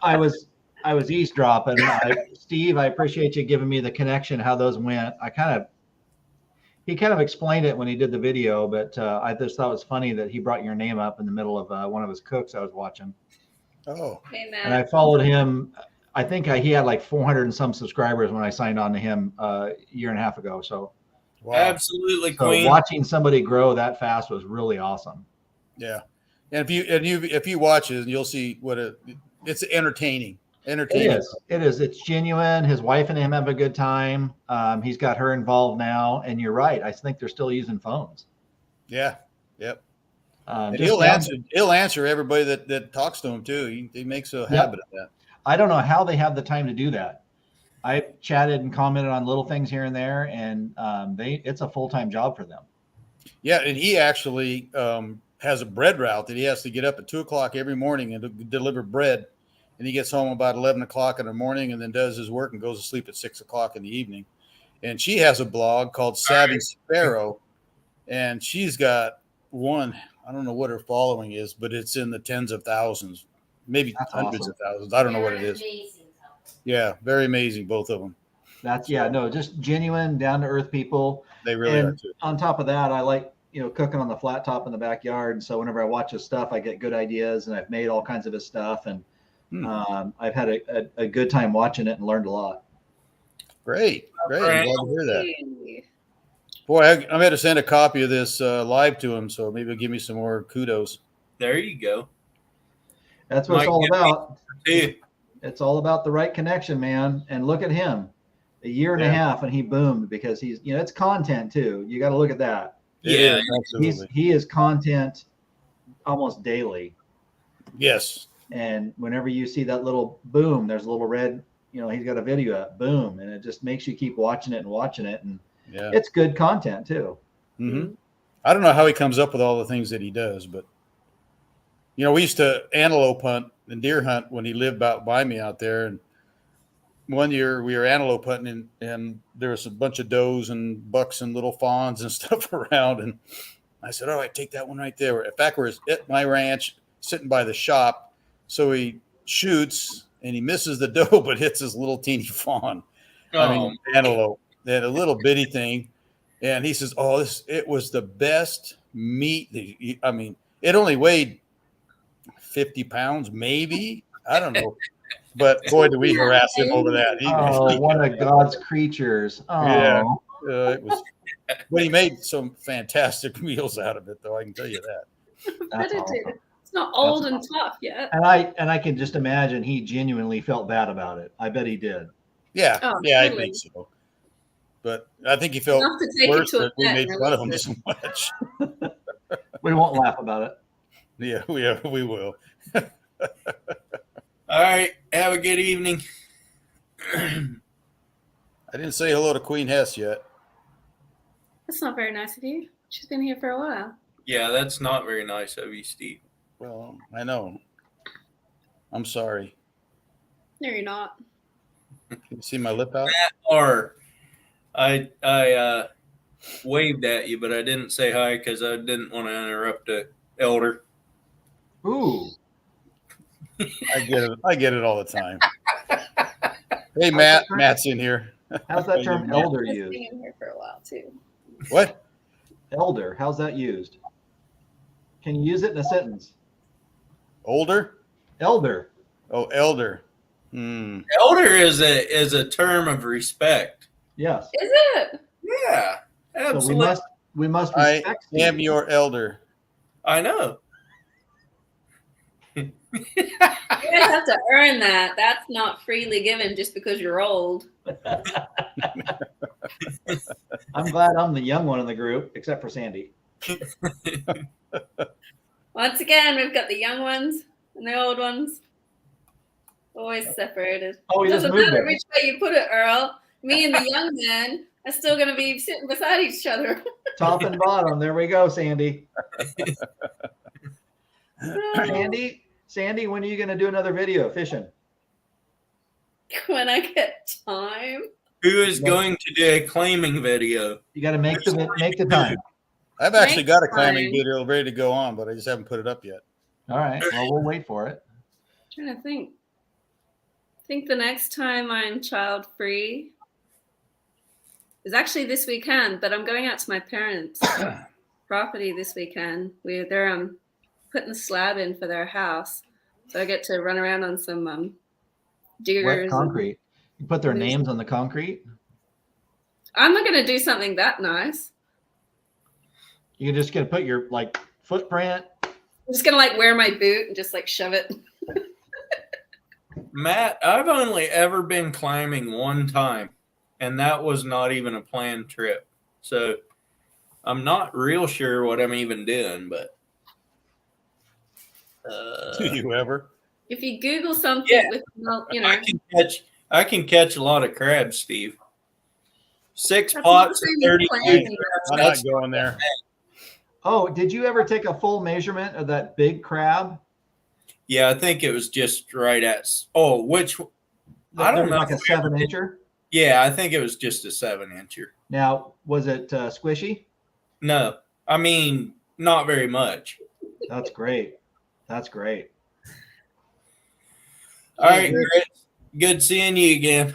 I was eavesdropping. Steve, I appreciate you giving me the connection, how those went. He kind of explained it when he did the video, but I just thought it was funny that he brought your name up in the middle of one of his cooks I was watching. oh, Hey, And I Matt. followed him. I think he had like 400 and some subscribers when I signed on to him a year and a half ago. So, wow. Absolutely, so Queen. watching somebody grow that fast was really awesome. Yeah. And if you watch it, you'll see it's entertaining. Entertaining. It is. It's genuine. His wife and him have a good time. He's got her involved now. And you're right. I think they're still using phones. Yeah. Yep. And Just he'll answer everybody that talks to him too. He makes a habit of that. I don't know how they have the time to do that. I chatted and commented on little things here and there, and it's a full-time job for them. Yeah, and he actually has a bread route that he has to get up at 2:00 every morning and deliver bread. And he gets home about 11 o'clock in the morning and then does his work and goes to sleep at 6 o'clock in the evening. And she has a blog called Savvy Sparrow, and she's got one. I don't know what her following is, but it's in the tens of thousands, maybe That's hundreds awesome. of thousands. I don't know what it is. Yeah, very amazing, both of them. Just genuine, down-to-earth people. They really And are too. on top of that, I like cooking on the flat top in the backyard. And so whenever I watch his stuff, I get good ideas, and I've made all kinds of his stuff, and I've had a good time watching it and learned a lot. Great. I'm glad to hear that. Hey. Boy, I'm going to send a copy of this live to him, so maybe he'll give me some more kudos. There you go. That's what it's all about. Dude, It's all about the right connection, man. And look at him, a year and a half, and he boomed because he's, it's content too. You got to look at that. yeah, Absolutely. He is content almost daily. Yes. And whenever you see that little boom, there's a little red, he's got a video up, boom. And it just makes you keep watching it and watching it. And Yeah. it's good content too. Mm-hmm. I don't know how he comes up with all the things that he does, but we used to antelope hunt and deer hunt when he lived out by me out there. And one year we were antelope hunting and there was a bunch of does and bucks and little fawns and stuff around. And I said, all right, take that one right there. In fact, we're at my ranch sitting by the shop. So he shoots and he misses the doe, but hits his little teeny fawn. Antelope. They had a little bitty thing. And he says, it was the best meat. It only weighed 50 pounds, maybe. I don't know. But boy, did we harass him over that. One of God's creatures. Oh. Yeah. It was. But he made some fantastic meals out of it, though. I can tell you that. That's awesome. It's not old and tough yet. And I can just imagine he genuinely felt bad about it. I bet he did. Yeah. Oh, I totally. think so. But I think he felt Enough to take worse it to a that we vet made and fun of him release so much. We won't laugh about it. Yeah, we will. all right. Have a good evening. I didn't say hello to Queen Hess yet. That's not very nice of you. She's been here for a while. Yeah, that's not very nice of you, Steve. Well, I know. I'm sorry. No, you're not. Can you see my lip out? Or I waved at you, but I didn't say hi because I didn't want to interrupt the elder. Ooh. I get it all the time. Hey, Matt. Matt's in here. How's that term elder She's used? been here for a while too. What? Elder. How's that used? Can you use it in a sentence? Older? Elder. Oh, elder. Elder is a term of respect. Yes. Is it? Yeah, absolutely. So we must I respect am Steve. your elder. I know. You guys have to earn that. That's not freely given just because you're old. I'm glad I'm the young one in the group, except for Sandy. Once again, we've got the young ones and the old ones. Always separated. Oh, he just Doesn't moved matter it. which way you put it, Earl. Me and the young man are still going to be sitting beside each other. Top and bottom. There we go, Sandy. Sandy, when are you going to do another video fishing? When I get time. Who is going to do a claiming video? You got to make the time. I've actually got a clamming time. video ready to go on, but I just haven't put it up yet. All right. Well, we'll wait for it. I'm trying to think. I think the next time I'm child free is actually this weekend, but I'm going out to my parents' property this weekend. They're putting the slab in for their house, so I get to run around on some diggers. Wet concrete. You put their names on the concrete. I'm not going to do something that nice. You're just going to put your like footprint. I'm just going to like wear my boot and just like shove it. Matt, I've only ever been climbing one time, and that was not even a planned trip. So I'm not real sure what I'm even doing, but Do you ever? If you Google something Yeah. with, you know, I can catch a lot of crabs, Steve. 6 That's pots, one thing 30 planning. crabs. I'm That's not going there. Oh, did you ever take a full measurement of that big crab? Yeah, I think it was just right at. Oh, which? I don't know. Like a 7-incher. Yeah, I think it was just a 7-incher. Now, was it squishy? No, I mean not very much. That's great. That's great. All right, Grit. Good seeing you again.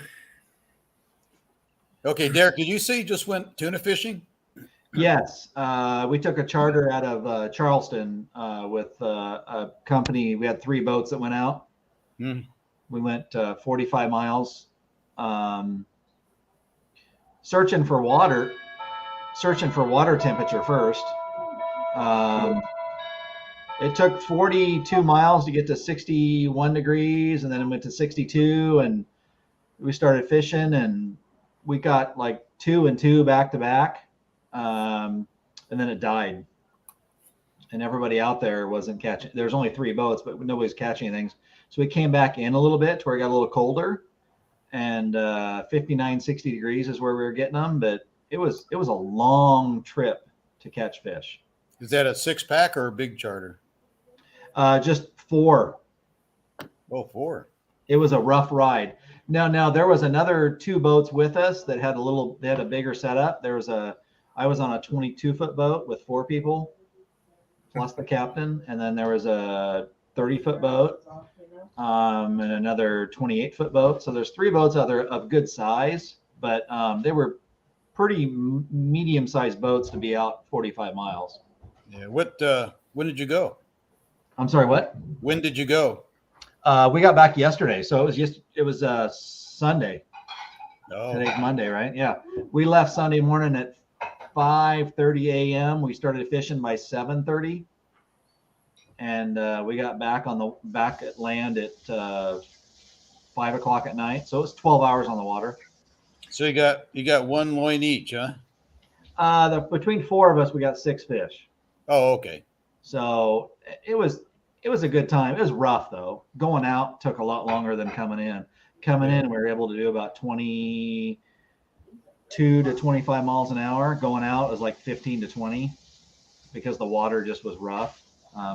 Okay, Derek, did you say you just went tuna fishing? Yes, we took a charter out of Charleston with a company. We had 3 boats that went out. Hmm. We went 45 miles, searching for water temperature first. It took 42 miles to get to 61 degrees, and then it went to 62, and we started fishing, and we got like 2 and 2 back to back. And then it died, and everybody out there wasn't catching. There's only 3 boats, but nobody's catching anything. So we came back in a little bit to where it got a little colder, and 59, 60 degrees is where we were getting them. But it was a long trip to catch fish. Is that a 6-pack or a big charter? Just 4. Oh, 4. It was a rough ride. Now there was another 2 boats with us that had a bigger setup. I was on a 22-foot boat with 4 people, plus the captain, and then there was a 30-foot boat, and another 28-foot boat. So there's 3 boats out there of good size, but they were pretty medium-sized boats to be out 45 miles. Yeah. When did you go? I'm sorry, what? When did you go? We got back yesterday, so it was Sunday. Oh, Today's Monday, right? Yeah, we left Sunday morning at 5:30 a.m. We started fishing by 7:30, and we got back at land at 5 o'clock at night. So it was 12 hours on the water. so you got 1 loin each, huh? Between 4 of us, we got 6 fish. Oh, okay. So it was a good time. It was rough though. Going out took a lot longer than coming in. Coming in, we were able to do about 22 to 25 miles an hour. Going out was like 15 to 20 because the water just was rough.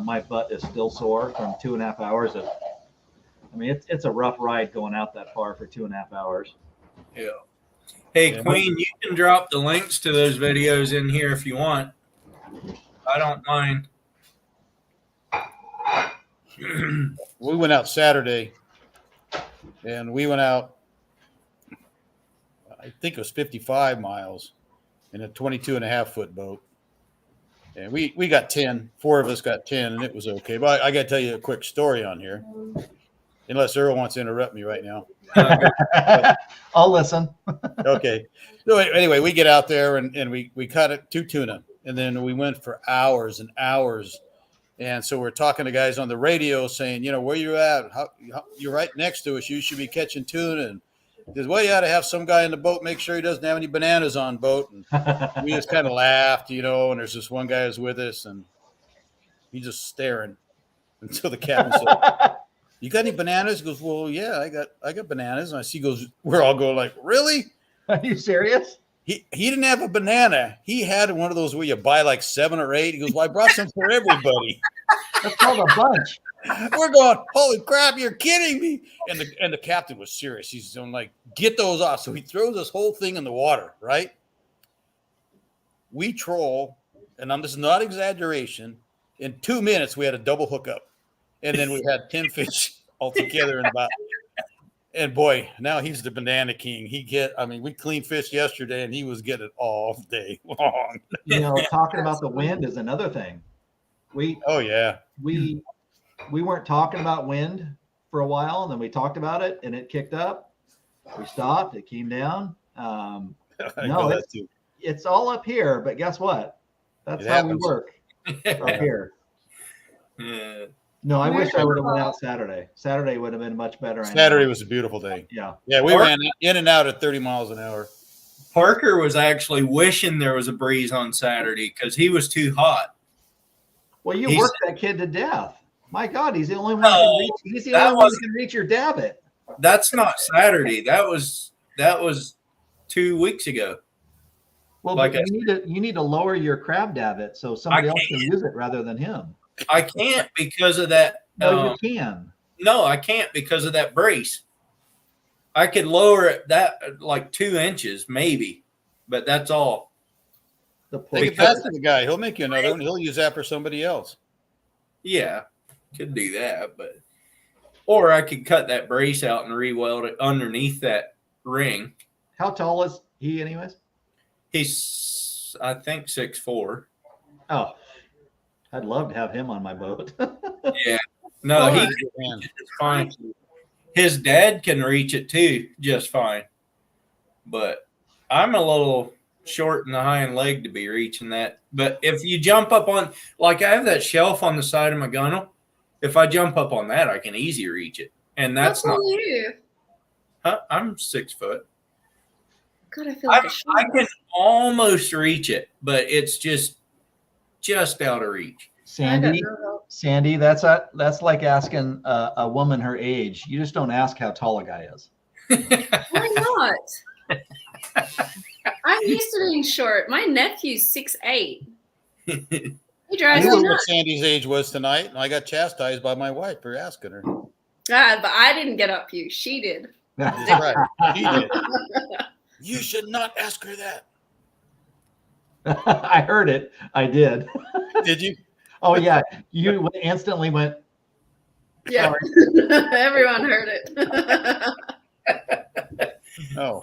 My butt is still sore from 2.5 hours of. I mean, it's a rough ride going out that far for 2.5 hours. Yeah. Hey, Yeah. Queen, you can drop the links to those videos in here if you want. I don't mind. We went out Saturday, and we went out, I think it was 55 miles in a 22.5-foot boat. And we got 10. 4 of us got 10, and it was okay. But I got to tell you a quick story on here, unless Earl wants to interrupt me right now. I'll listen. Okay. So anyway, we get out there, and we caught 2 tuna, and then we went for hours and hours. And so we're talking to guys on the radio saying, where you at? You're right next to us. You should be catching tuna. And he says, well, you ought to have some guy in the boat, make sure he doesn't have any bananas on boat. And we just kind of laughed, and there's this one guy who's with us, and he's just staring until the captain said, you got any bananas? He goes, well, yeah, I got bananas. And he goes, we're all going like, really? Are you serious? He didn't have a banana. He had one of those where you buy like 7 or 8. He goes, well, I brought some for everybody. That's called a bunch. We're going, holy crap, you're kidding me. And the captain was serious. He's going like, get those off. So he throws this whole thing in the water, right? We troll, and this is not exaggeration. In 2 minutes, we had a double hookup. And then we had 10 fish altogether in about. And boy, now he's the banana king. We cleaned fish yesterday, and he was getting it all day long. You know, talking about the wind is another thing. We weren't talking about wind for a while, and then we talked about it, and it kicked up. We stopped. It came down. No, it's all up here, but guess what? That's how we work up here. Yeah. No, I wish I would have went out Saturday. Saturday would have been much better. Saturday was a beautiful day. Yeah. Yeah, we ran in and out at 30 miles an hour. Parker was actually wishing there was a breeze on Saturday because he was too hot. Well, you worked that kid to death. My God, he's the only one. He's the only one who can reach your davit. That's not Saturday. That was 2 weeks ago. Well, like you need to lower your crab davit so somebody else can use it rather than him. I can't because of that. No, you can. No, I can't because of that brace. I could lower it that like 2 inches, maybe, but that's all. Take it back to the guy. He'll make you another one. He'll use that for somebody else. Yeah, could do that, or I could cut that brace out and re-weld it underneath that ring. How tall is he, anyways? He's, I think, 6'4". Oh, I'd love to have him on my boat. Yeah, no, he's fine. His dad can reach it too, just fine. But I'm a little short in the hind leg to be reaching that. But if you jump up on, like I have that shelf on the side of my gunnel. If I jump up on that, I can easily reach it. And that's not you. Huh? I'm 6 foot. God, I feel like I can almost reach it, but it's just out of reach. Sandy, that's like asking a woman her age. You just don't ask how tall a guy is. Why not? I'm used to being short. My nephew's 6'8". He drives I me knew what nuts. Sandy's age was tonight, and I got chastised by my wife for asking her. God, but I didn't get up you. She did. That's right. She did. You should not ask her that. I heard it. I did. Did you? Oh yeah, you instantly went. Yeah, everyone heard it. Oh,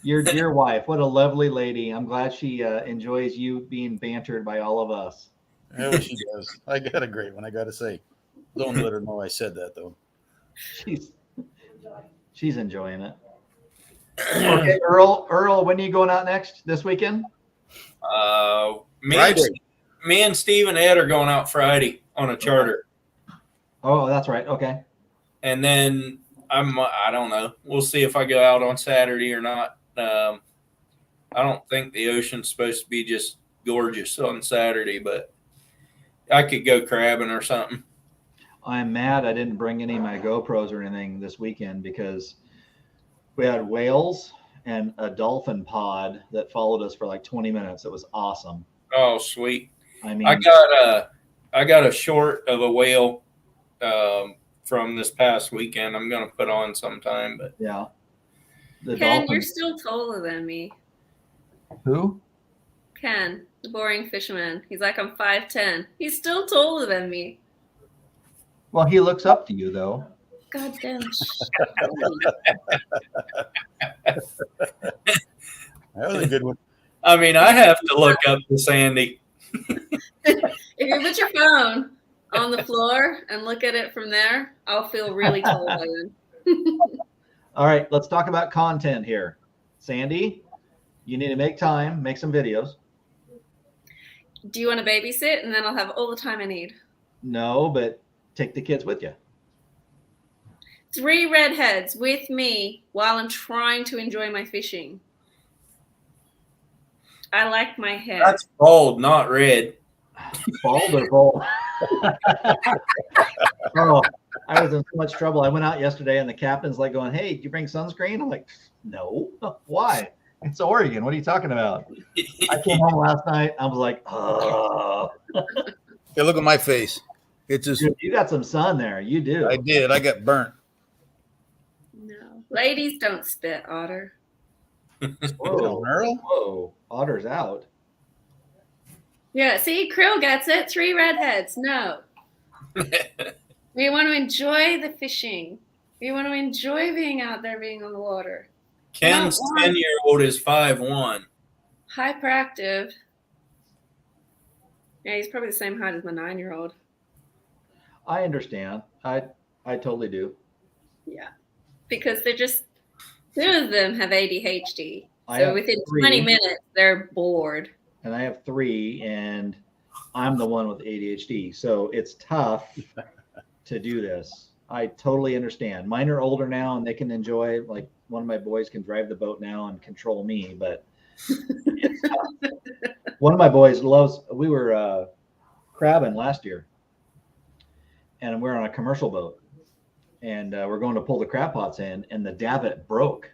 Your dear wife, what a lovely lady. I'm glad she enjoys you being bantered by all of us. yeah, she does. I got a great one, I got to say. Don't let her know I said that, though. She's enjoying it. Okay, Earl, when are you going out next? This weekend? Me and Steve and Ed are going out Friday on a charter. Oh, that's right. Okay. And then I don't know. We'll see if I go out on Saturday or not. I don't think the ocean's supposed to be just gorgeous on Saturday, but I could go crabbing or something. I'm mad I didn't bring any of my GoPros or anything this weekend because we had whales and a dolphin pod that followed us for like 20 minutes. It was awesome. Oh, sweet. I mean, I got a short of a whale from this past weekend. I'm going to put on sometime, but yeah. Ken, you're still taller than me. Who? Ken, the boring fisherman. He's like, I'm 5'10". He's still taller than me. Well, he looks up to you, though. God damn. That was a good one. I mean, I have to look up to Sandy. If you put your phone on the floor and look at it from there, I'll feel really tall by then. All right, let's talk about content here. Sandy, you need to make time, make some videos. Do you want to babysit? And then I'll have all the time I need. No, but take the kids with you. 3 redheads with me while I'm trying to enjoy my fishing. I like my hair. That's bald, not red. Bald or bold? Oh, I was in so much trouble. I went out yesterday and the captain's like going, "Hey, did you bring sunscreen?" I'm like, "No." Why? It's Oregon. What are you talking about? I came home last night. I was like, oh. Yeah, look at my face. It's just, Dude, you got some sun there. You do. I did. I got burnt. No. Ladies don't spit, Otter. Whoa. Merle? Whoa. Otter's out. Yeah, see, Krill gets it. 3 redheads. No. We want to enjoy the fishing. We want to enjoy being out there, being on the water. Ken's 10-year-old is 5'1". Hyperactive. Yeah, he's probably the same height as my 9-year-old. I understand. I totally do. Yeah. Because they're just, 2 of them have ADHD. I So have within 3. 20 minutes, they're bored. And I have 3, and I'm the one with ADHD. So it's tough to do this. I totally understand. Mine are older now and they can enjoy, like one of my boys can drive the boat now and control me, but it's tough. One of my boys loves, we were crabbing last year and we're on a commercial boat and we're going to pull the crab pots in and the davit broke.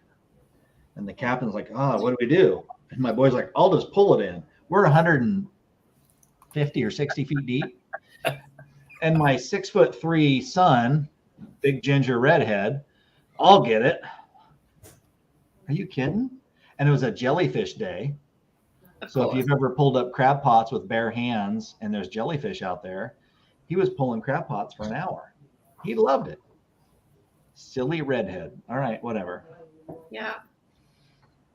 And the captain's like, what do we do? And my boy's like, I'll just pull it in. We're 150 or 60 feet deep. And my 6'3" son, big ginger redhead, I'll get it. Are you kidding? And it was a jellyfish day. So if you've ever pulled up crab pots with bare hands and there's jellyfish out there, he was pulling crab pots for an hour. He loved it. Silly redhead. All right, whatever. Yeah.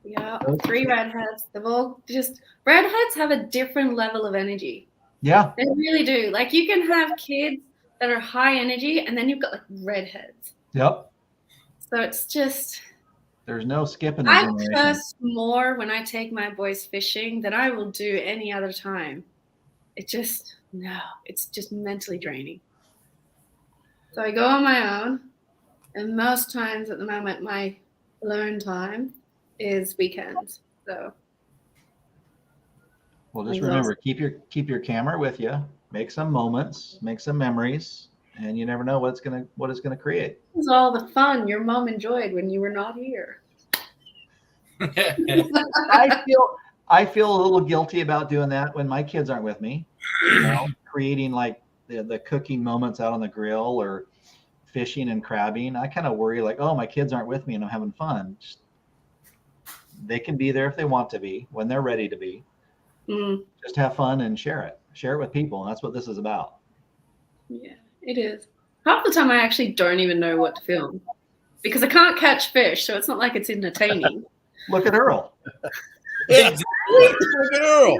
Yeah. 3 redheads. They've all just, redheads have a different level of energy. Yeah. They really do. Like you can have kids that are high energy and then you've got like redheads. Yep. So it's just, There's no skipping the I generation. curse more when I take my boys fishing than I will do any other time. It just, no, it's just mentally draining. So I go on my own, and most times at the moment, my alone time is weekends. So, Well, just remember, keep your camera with you, make some moments, make some memories, and you never know what it's gonna create. this is all the fun your mom enjoyed when you were not here. I feel a little guilty about doing that when my kids aren't with me. You know, creating like the cooking moments out on the grill or fishing and crabbing. I kind of worry like, oh, my kids aren't with me and I'm having fun. They can be there if they want to be, when they're ready to be. Just have fun and share it with people. And that's what this is about. Yeah, it is. Half the time I actually don't even know what to film because I can't catch fish. So it's not like it's entertaining. Look at Earl. Yeah, look at Earl.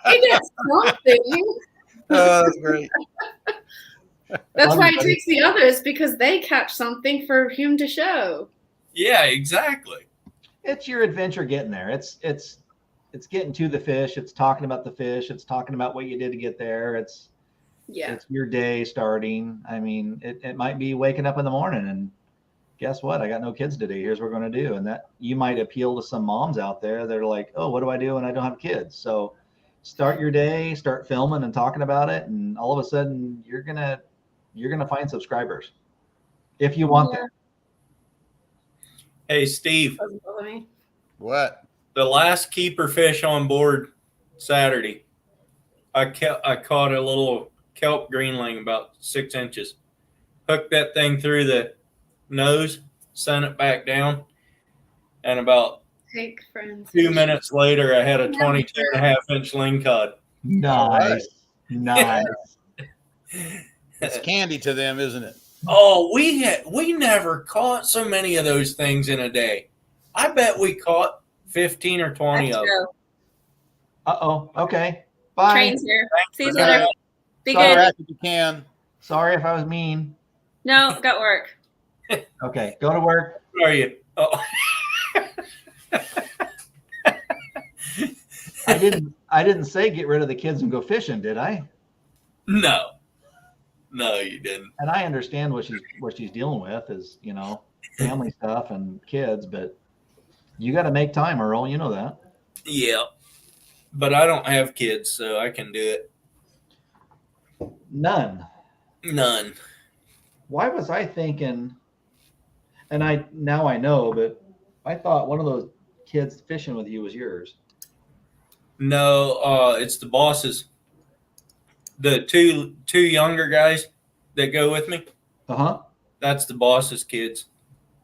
He gets something. Oh, that's great. That's why it takes the others because they catch something for him to show. Yeah, exactly. It's your adventure getting there. It's getting to the fish. It's talking about the fish. It's talking about what you did to get there. It's your day starting. I mean, it might be waking up in the morning and guess what? I got no kids today. Here's what we're going to do. And that you might appeal to some moms out there that are like, oh, what do I do when I don't have kids? So start your day, start filming and talking about it. And all of a sudden you're going to find subscribers if you want them. Hey, Steve. What? The last keeper fish on board Saturday, I caught a little kelp greenling about 6 inches. Hooked that thing through the nose, sent it back down, and about 2 minutes later, I had a 22.5-inch lingcod. Nice. Nice. It's candy to them, isn't it? Oh, we never caught so many of those things in a day. I bet we caught 15 or 20 of them. Uh-oh. Okay. Bye. Train's here. See you later. Be Sorry. good. If you can. Sorry if I was mean. No, got work. Okay. Go to work. Where are you? Oh. I didn't say get rid of the kids and go fishing, did I? No, you didn't. And I understand what she's dealing with is, family stuff and kids, but you got to make time, Earl. You know that. Yeah, but I don't have kids, so I can do it. None. Why was I thinking? And now I know, but I thought one of those kids fishing with you was yours. No, it's the bosses. The two younger guys that go with me. Uh-huh. That's the boss's kids.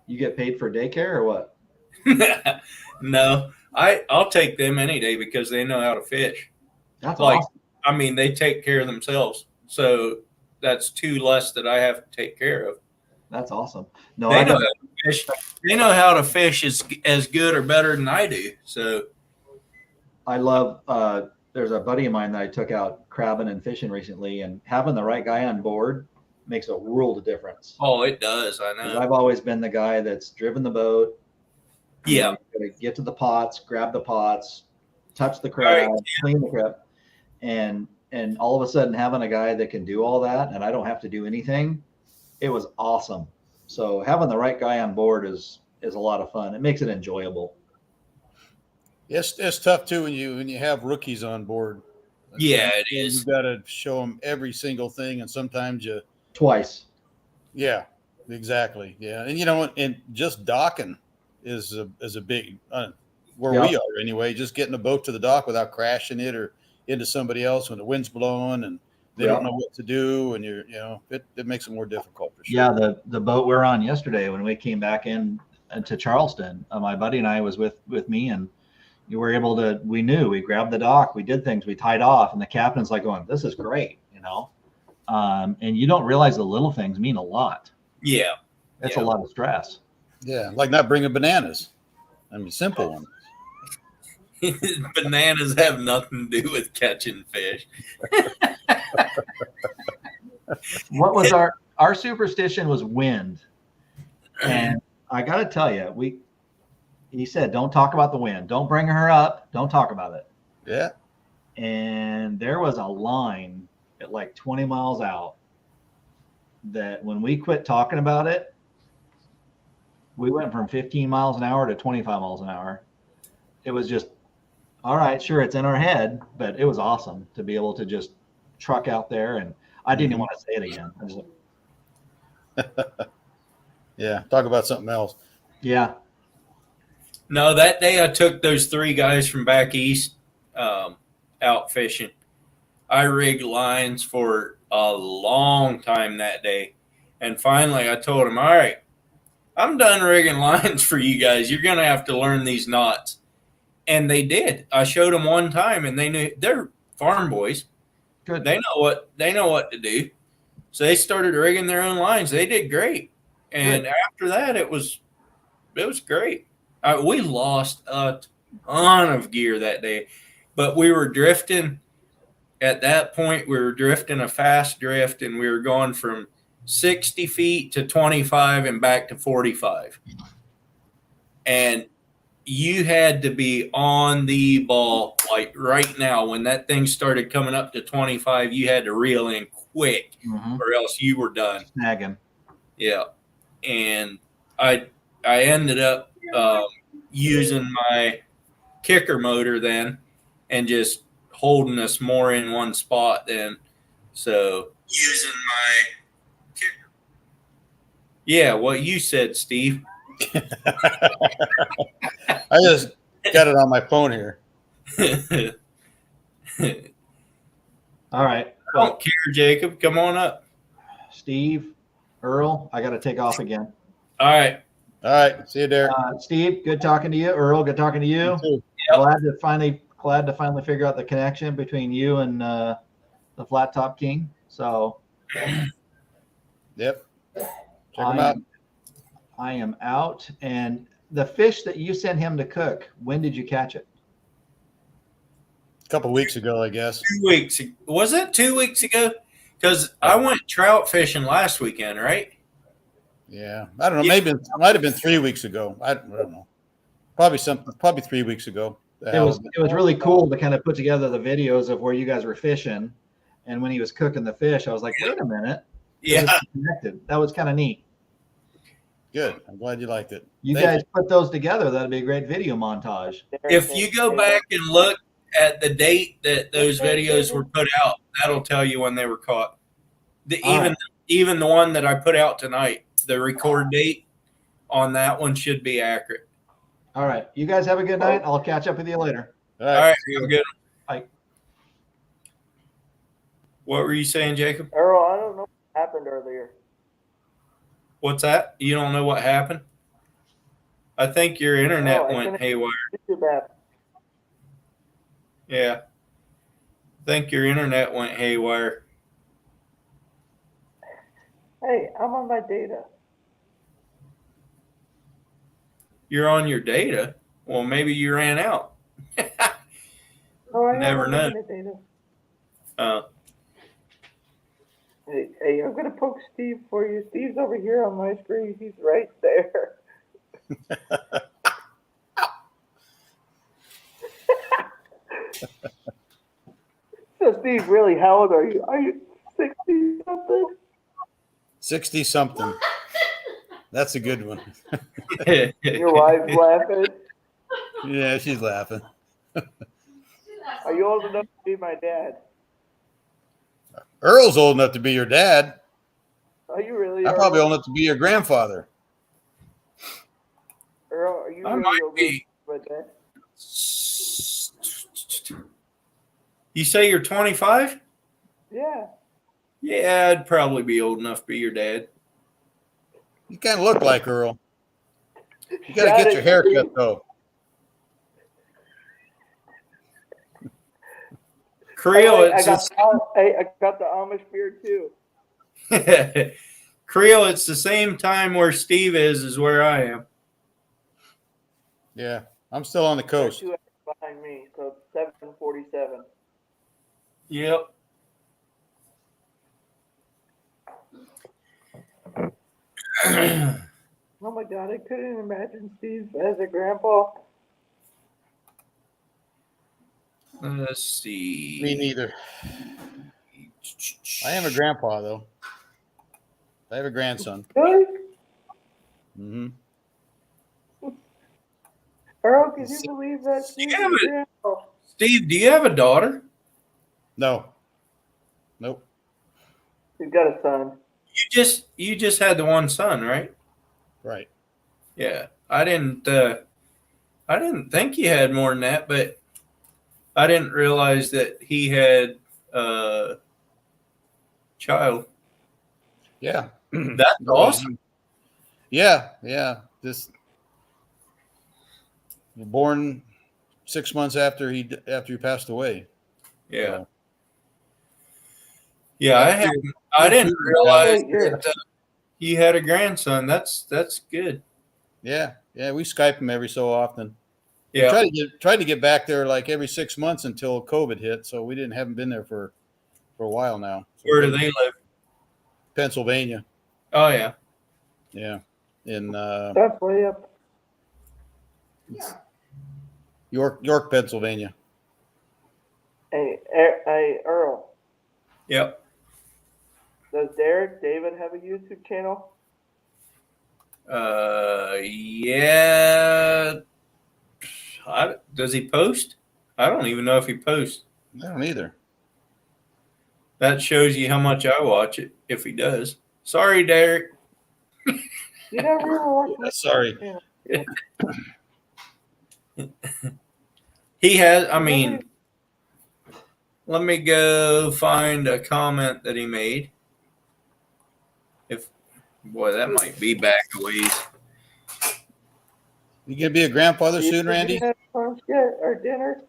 You get paid for daycare or what? No, I'll take them any day because they know how to fish. That's Like, awesome. I mean, they take care of themselves. So that's two less that I have to take care of. That's awesome. No, They I know got how to fish. They know how to fish as good or better than I do. So I love there's a buddy of mine that I took out crabbing and fishing recently, and having the right guy on board makes a world of difference. oh, it does. I 'Cause know. I've always been the guy that's driven the boat. Yeah. You get to the pots, grab the pots, touch the crab, clean the crab, and all of a sudden having a guy that can do all that, and I don't have to do anything, it was awesome. So having the right guy on board is a lot of fun. It makes it enjoyable. Yes, it's tough too when you have rookies on board. Yeah, it is. You've got to show them every single thing, and sometimes you. Twice. Yeah, exactly. Yeah, and you know what? And just docking is a big where Yeah. we are anyway. Just getting a boat to the dock without crashing it or into somebody else when the wind's blowing and they Yeah. don't know what to do, and it makes it more difficult for sure. Yeah, the boat we were on yesterday when we came back in to Charleston, my buddy and I was with me, and you were able to. We grabbed the dock, we did things, we tied off, and the captain's like going, "This is great," and you don't realize the little things mean a lot. Yeah. It's Yeah. a lot of stress. Yeah, like not bringing bananas. I mean, simple ones. Bananas have nothing to do with catching fish. What was our superstition was wind, and I got to tell you, he said, "Don't talk about the wind. Don't bring her up. Don't talk about it." Yeah. And there was a line at like 20 miles out that when we quit talking about it, we went from 15 miles an hour to 25 miles an hour. It was just, all right, sure, it's in our head, but it was awesome to be able to just truck out there. And I didn't even want to say it again. I was like, Yeah. Talk about something else. yeah. No, that day I took those three guys from back east out fishing. I rigged lines for a long time that day. And finally I told them, all right, I'm done rigging lines for you guys. You're going to have to learn these knots. And they did. I showed them one time, and they knew. They're farm boys. Good. They know what to do. So they started rigging their own lines. They did great. And after that, it was great. We lost a ton of gear that day, but we were drifting. At that point, we were drifting a fast drift, and we were going from 60 feet to 25 and back to 45. And you had to be on the ball like right now. When that thing started coming up to 25, you had to reel in quick, or else you were done. Snagging. Yeah. And I ended up using my kicker motor then and just holding us more in one spot then. So using my kicker. Yeah, what you said, Steve. I just got it on my phone here. All right. Don't care, Jacob. Come on up. Steve, Earl, I got to take off again. All right. All right. See you, Derek. Steve, good talking to you. Earl, good talking to you. You too. Glad to finally figure out the connection between you and the Flat Top King. So, Yep. Check them out. I am out. And the fish that you sent him to cook, when did you catch it? A couple weeks ago, I guess. 2 weeks. Was it 2 weeks ago? Because I went trout fishing last weekend, right? Yeah. I don't know. Maybe it might have been 3 weeks ago. I don't know. Probably 3 weeks ago. It was really cool to kind of put together the videos of where you guys were fishing. And when he was cooking the fish, I was like, wait a minute. Yeah. Connected. That was kind of neat. Good. I'm glad you liked it. You guys put those together. That'd be a great video montage. If you go back and look at the date that those videos were put out, that'll tell you when they were caught. Even the one that I put out tonight, the record date on that one should be accurate. All right. You guys have a good night. I'll catch up with you later. All All right. right, have a good one. Bye. What were you saying, Jacob? Earl, I don't know what happened earlier. What's that? You don't know what happened? I think your internet I went couldn't- haywire. YouTube app. Yeah. I think your internet went haywire. Hey, I'm on my data. You're on your data. Well, maybe you ran out. Oh, I Never am know. on my data. Uh, Hey, I'm gonna poke Steve for you. Steve's over here on my screen. He's right there. So, Steve, really, how old are you? Are you 60 something? 60 something. That's a good one. Your wife's laughing. Yeah, she's laughing. Are you old enough to be my dad? Earl's old enough to be your dad. Are you really? I'm Earl? probably old enough to be your grandfather. Earl, are you I really might old enough to be. be my dad? You say you're 25? Yeah. Yeah, I'd probably be old enough to be your dad. You kind of look like Earl. You got to Got get it, your hair Steve. cut, though. Creole, I it's got the Amish beard too. Creole, it's the same time where Steve is where I am. Yeah, I'm still on the coast. 2 hours behind me, so 7:47. Yep. Oh my God, I couldn't imagine Steve as a grandpa. Let's see. Me neither. I am a grandpa, though. I have a grandson. Really? Mm-hmm. Earl, can you believe that Steve's Yeah, a but- grandpa? Steve, do you have a daughter? No. Nope. He's got a son. You just had the one son, right? Right. Yeah. I didn't think you had more than that, but I didn't realize that he had a child. Yeah. That's awesome. Yeah. Yeah. This born 6 months after he passed away. Yeah. So, Yeah, I didn't realize Yeah. that you had a grandson. That's good. yeah. Yeah. We Skype him every so often. We Yeah. tried to get back there like every 6 months until COVID hit. So we haven't been there for a while now. So Where do they live? Pennsylvania. Oh yeah. Yeah. In That's way up. York, Pennsylvania. Hey, Earl, Yep. does David have a YouTube channel? Yeah. Does he post? I don't even know if he posts. I don't either. That shows you how much I watch it, if he does. Sorry, Derek. You never even watched my Sorry. channel. He has, I mean, let me go find a comment that he made. Boy, that might be back a ways. You gonna be a grandfather soon, Randy? Did you have lunch yet or dinner?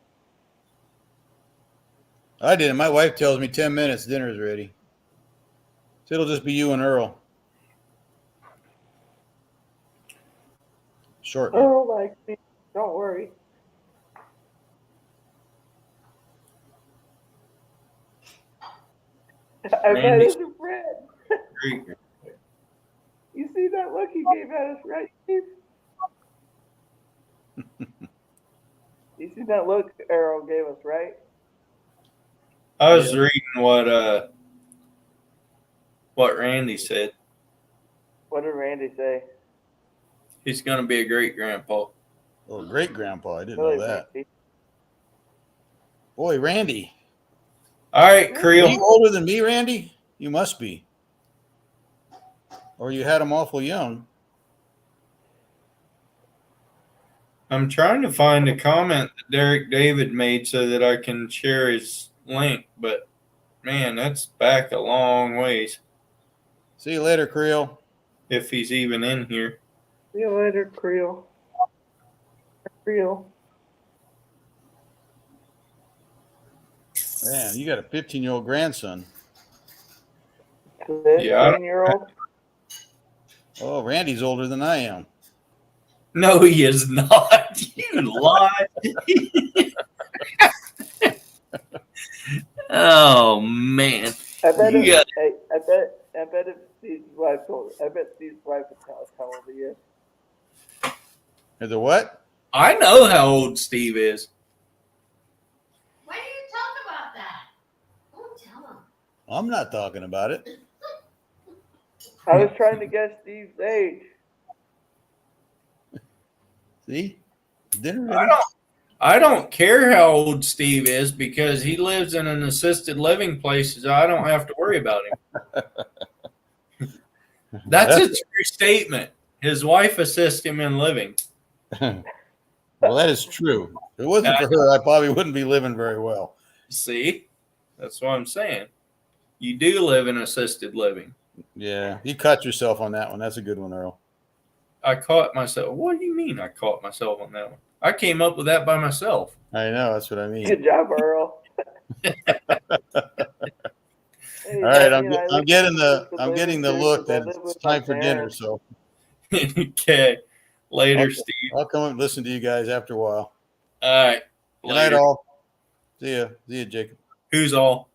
I didn't. My wife tells me 10 minutes, dinner's ready. So it'll just be you and Earl. Shortly. Oh, like me. Don't worry. I bet Randy. it's a friend. Great. You see that look he gave at us, right, Steve? You see that look Errol gave us, right? I was reading what Randy said. What did Randy say? He's going to be a great grandpa. Oh, great grandpa. I didn't Really, know that. Randy? Boy, Randy. All right, Are Creel. you older than me, Randy? You must be. Or you had him awful young. I'm trying to find a comment that Derek David made so that I can share his link, but man, that's back a long ways. See you later, Creel. If he's even in here. See you later, Creel. Creel. Man, you got a 15-year-old grandson. 10-year-old. Oh, Randy's older than I am. No, he is not. You lie. Oh man. I bet You got I bet if Steve's wife told I bet Steve's wife would tell us how old he is. Is it what? I know how old Steve is. Why do you talk about that? Don't tell him. I'm not talking about it. I was trying to guess Steve's age. See? Dinner ready? I don't care how old Steve is because he lives in an assisted living place, so I don't have to worry about him. That's a true statement. His wife assists him in living. Well, that is true. If it wasn't for her, I probably wouldn't be living very well. See? That's what I'm saying. You do live in assisted living. Yeah, you caught yourself on that one. That's a good one, Earl. I caught myself. What do you mean I caught myself on that one? I came up with that by myself. I know. That's what I mean. Good job, Earl. Hey, All right, I mean, I'm getting the I live look I that live it's with time my for dinner. parents. So Okay. Later, Okay. Steve. I'll come and listen to you guys after a while. All right. Good night, Later. all. See ya, Jacob. Who's all?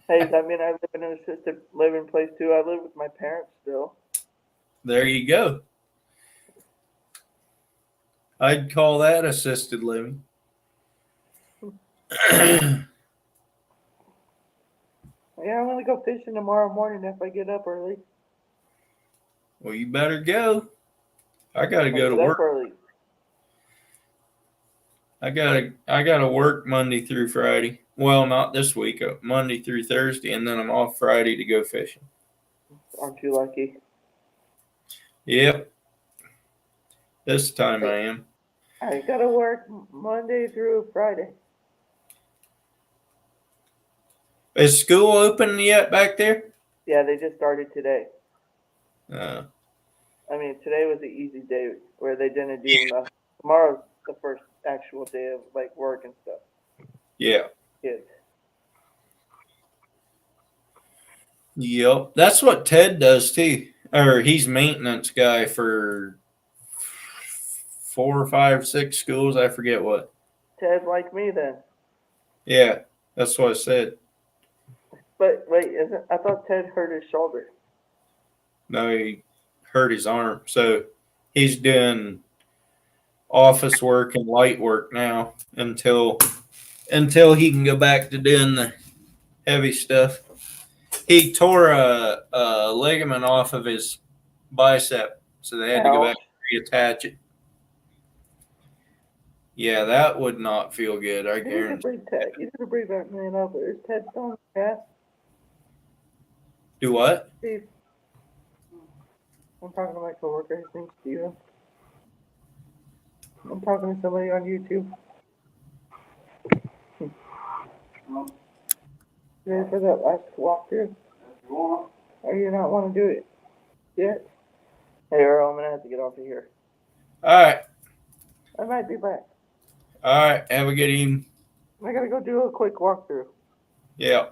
Hey, I mean, I live in an assisted living place too. I live with my parents still. There you go. I'd call that assisted living. Yeah, I'm gonna go fishing tomorrow morning if I get up early. Well, you better go. I gotta I go to get up work. early. I gotta work Monday through Friday. Well, not this week. Monday through Thursday, and then I'm off Friday to go fishing. Aren't you lucky? Yep. This time I am. I gotta work Monday through Friday. Is school open yet back there? Yeah, they just started today. Uh, I mean, today was the easy day where they didn't do enough. Tomorrow's the first actual day of like work and stuff. yeah. Kids. Yep. That's what Ted does too. Or he's maintenance guy for 4, 5, 6 schools. I forget what. Ted like me then. Yeah, that's what I said. But wait, isn't I thought Ted hurt his shoulder. No, he hurt his arm. So he's doing office work and light work now until he can go back to doing the heavy stuff. He tore a ligament off of his bicep, so they had to go back and reattach it. Yeah, that would not feel good, I You need to guarantee. bring Ted. You need to bring that man over. Is Ted still on the chat? Do what? Steve. I'm talking to my coworker. His name's Steven. I'm talking to somebody on YouTube. You ready for that last walkthrough? Or you not want to do it yet? Hey Earl, I'm gonna have to get off of here. All right. I might be back. All right. Have a good evening. I gotta go do a quick walkthrough. Yeah.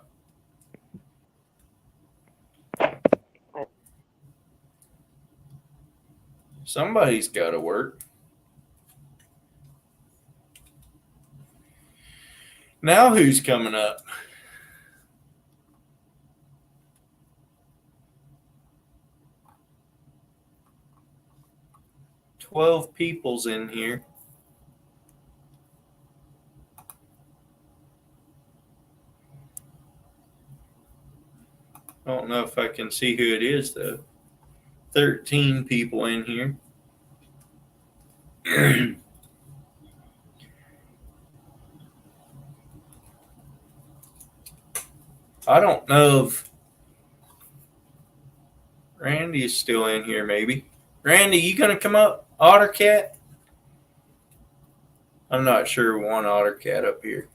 Somebody's got to work. Now who's coming up? "12 people's in here. I don't know if I can see who it is though. 13 people in here. I don't know if Randy is still in here, maybe. Randy, you gonna come up? OtterCat? I'm not sure one otter cat up here.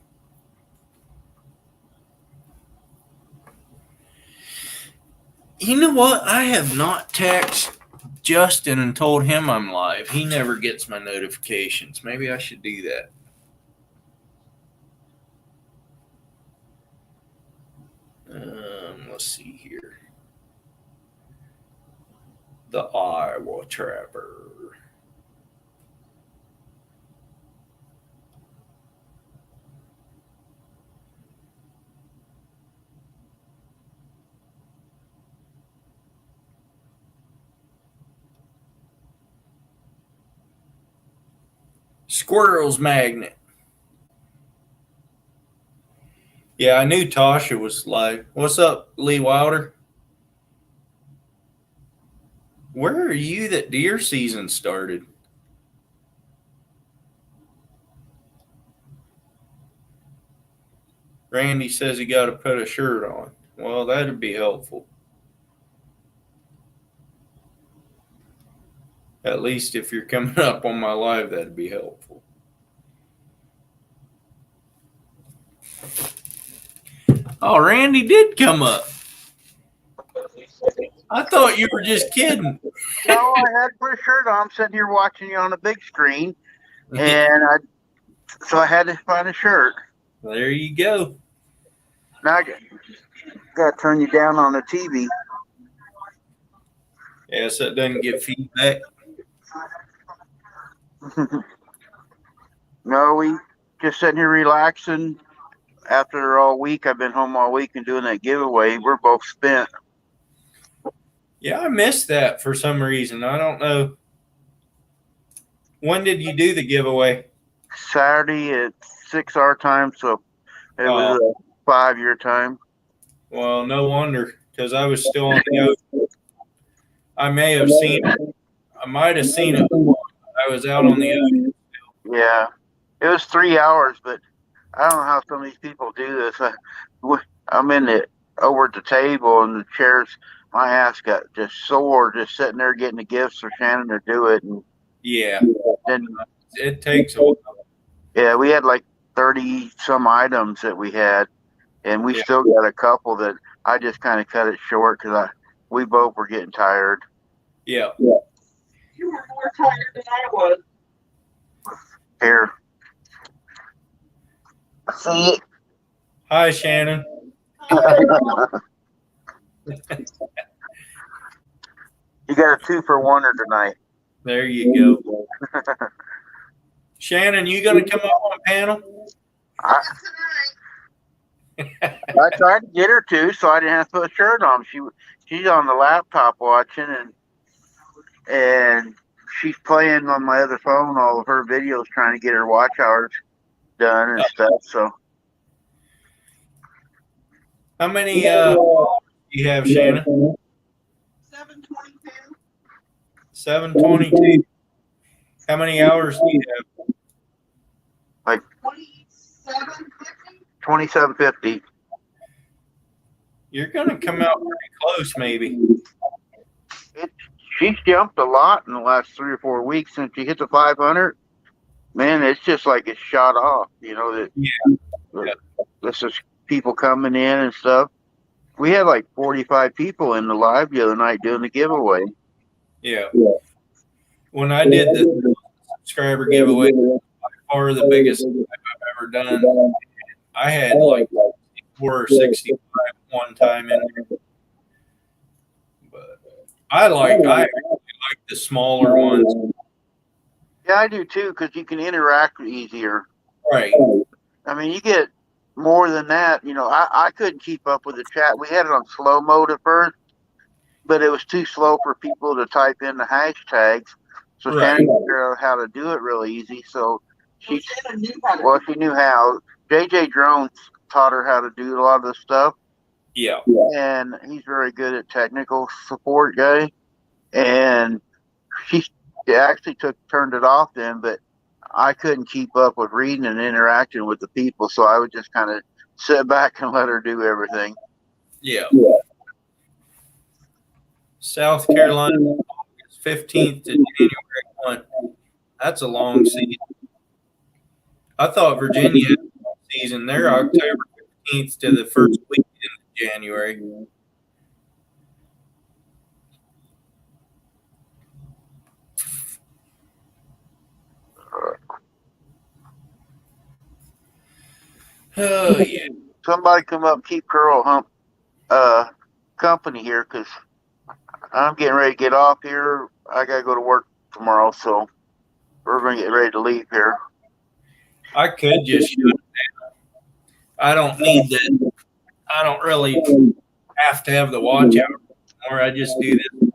You know what? I have not texted Justin and told him I'm live. He never gets my notifications. Maybe I should do that. Let's see here. The Iowa Trapper. Squirrel's Magnet. Yeah, I knew Tasha was live. What's up, Lee Wilder? Where are you that deer season started? Randy says he got to put a shirt on. Well, that'd be helpful. At least if you're coming up on my live, that'd be helpful. Oh, Randy did come up. I thought you were just kidding. No, I had to put a shirt on. I'm sitting here watching you on a big screen, and so I had to find a shirt. There you go. Now I got to turn you down on the TV. Yes, that doesn't get feedback. No, we just sitting here relaxing. After all week, I've been home all week and doing that giveaway. We're both spent. Yeah, I missed that for some reason. I don't know. When did you do the giveaway? Saturday at 6 our time, so it was a 5-year time. Well, no wonder, because I was still on the ocean. I may have seen it. I might have seen it. I was out on the ocean. Yeah, it was 3 hours, but I don't know how some of these people do this. I'm over at the table and the chairs. My ass got just sore just sitting there getting the gifts for Shannon to do it. And Yeah, then it takes a while. yeah, we had like 30 some items that we had, and we still got a couple that I just kind of cut it short because we both were getting tired. Yeah. You were more tired than I was. Here. See? Hi, Shannon. You got a 2-for-1er tonight. There you go. Shannon, you going to come up on panel? I tried to get her to, so I didn't have to put a shirt on. She's on the laptop watching, and she's playing on my other phone all of her videos, trying to get her watch hours done and stuff. So, how many do you have, Shannon? 722. 722. How many hours do you have? like 2750. 2750. You're going to come out pretty close, maybe. She's jumped a lot in the last 3 or 4 weeks since she hit the 500. Man, it's just like it's shot off. You know that. Yeah. This is people coming in and stuff. We had like 45 people in the live the other night doing the giveaway. Yeah. When I did the subscriber giveaway, by far the biggest I've ever done. I had like 4 or 65 one time in there. But I actually like the smaller ones. Yeah, I do too, because you can interact easier. Right. I mean, you get more than that. You know, I couldn't keep up with the chat. We had it on slow mode at first, but it was too slow for people to type in the hashtags. So Shannon figured out how to do it really easy. So she knew how. JJ Drones taught her how to do a lot of this stuff. Yeah. And he's very good at technical support guy. And she actually turned it off then, but I couldn't keep up with reading and interacting with the people. So I would just kind of sit back and let her do everything. Yeah. South Carolina, August 15th to January 1. That's a long season. I thought Virginia had a season. They're October 15th to the first weekend of January. Oh yeah. Somebody come up, keep Curl Hump company here, because I'm getting ready to get off here. I gotta go to work tomorrow, so we're gonna get ready to leave here. I could just shut it down. I don't need that. I don't really have to have the watch out anymore. I just do this for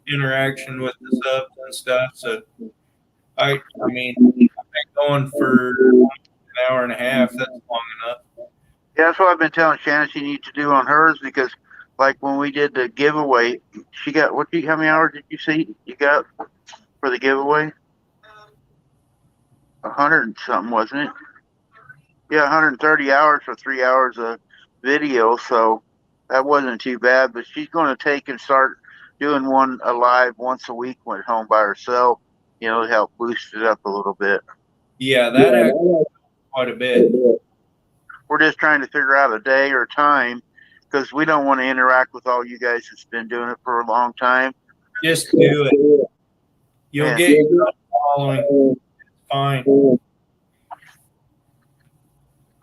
interaction with the subs and stuff. So I mean, I've been going for an hour and a half. That's long enough. Yeah, that's what I've been telling Shannon she needs to do on hers, because like when we did the giveaway, she got how many hours did you see you got for the giveaway? 100 and something, wasn't it? Yeah, 130 hours for 3 hours of video, so that wasn't too bad. But she's going to take and start doing one live once a week when at home by herself, to help boost it up a little bit. Yeah, that actually quite a bit. We're just trying to figure out a day or time, because we don't want to interact with all you guys that's been doing it for a long time. Just do it. You'll get your following. It's fine.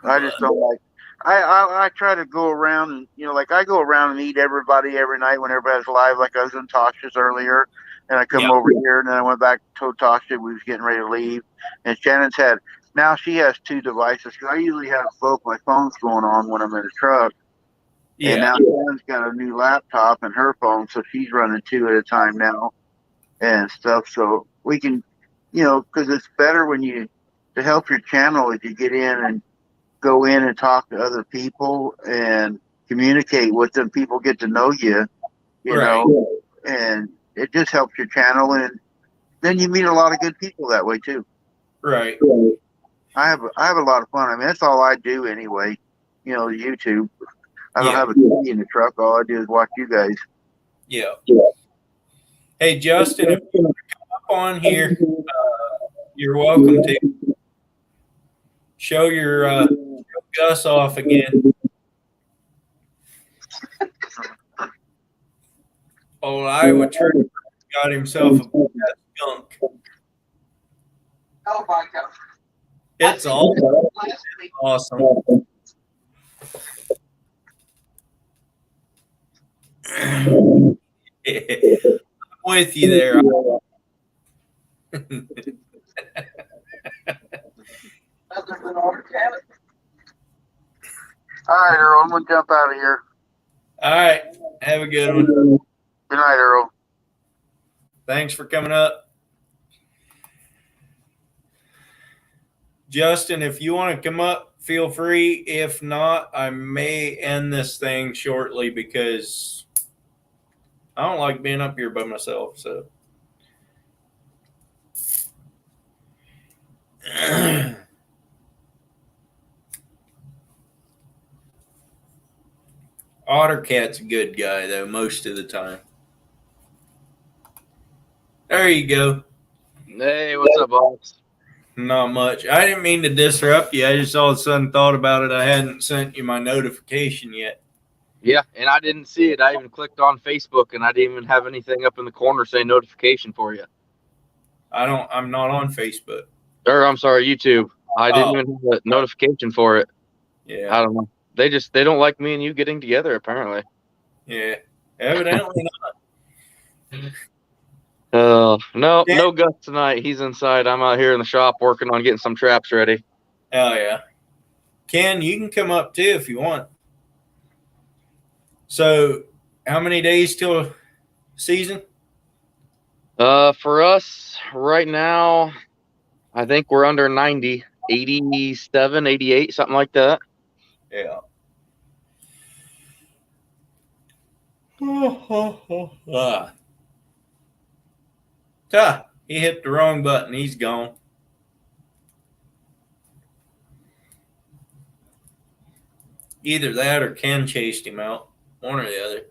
I just don't like. I try to go around and like I go around and meet everybody every night when everybody's live. Like I was in Tasha's earlier, and I come over here, and then I went back to Tasha. We was getting ready to leave, and Shannon's had. Now she has 2 devices. Cause I usually have both my phones going on when I'm in the truck. Yeah. And now Shannon's got a new laptop and her phone, so she's running 2 at a time now, and stuff. So we can, because it's better when to help your channel if you get in and go in and talk to other people and communicate with them. People get to know you, know, and it just helps your channel, and then you meet a lot of good people that way too. Right. I have a lot of fun. I mean, that's all I do anyway. YouTube. I don't have a TV in the truck. All I do is watch you guys. Yeah. Hey, Justin, if you want to come up on here, you're welcome to. Show your Gus off again. Old Iowa Church got himself a skunk. Oh my God. It's awesome. Awesome. I'm with you there. All right, Earl, I'm going to jump out of here. All right. Have a good one. Good night, Earl. Thanks for coming up. Justin, if you want to come up, feel free. If not, I may end this thing shortly because I don't like being up here by myself. So. Ottercat's a good guy, though, most of the time. There you go. Hey, what's up, boss? Not much. I didn't mean to disrupt you. I just all of a sudden thought about it. I hadn't sent you my notification yet. Yeah, and I didn't see it. I even clicked on Facebook, and I didn't even have anything up in the corner saying notification for you. I'm not on Facebook. Or, I'm sorry, YouTube. I didn't even have a notification for it. Yeah. I don't know. They don't like me and you getting together, apparently. Yeah. Evidently not. No Gus tonight. He's inside. I'm out here in the shop working on getting some traps ready. Oh, yeah. Ken, you can come up too if you want. So, how many days till season? For us right now, I think we're under 90, 87, 88, something like that. Yeah. He hit the wrong button. He's gone. Either that or Ken chased him out. One or the other.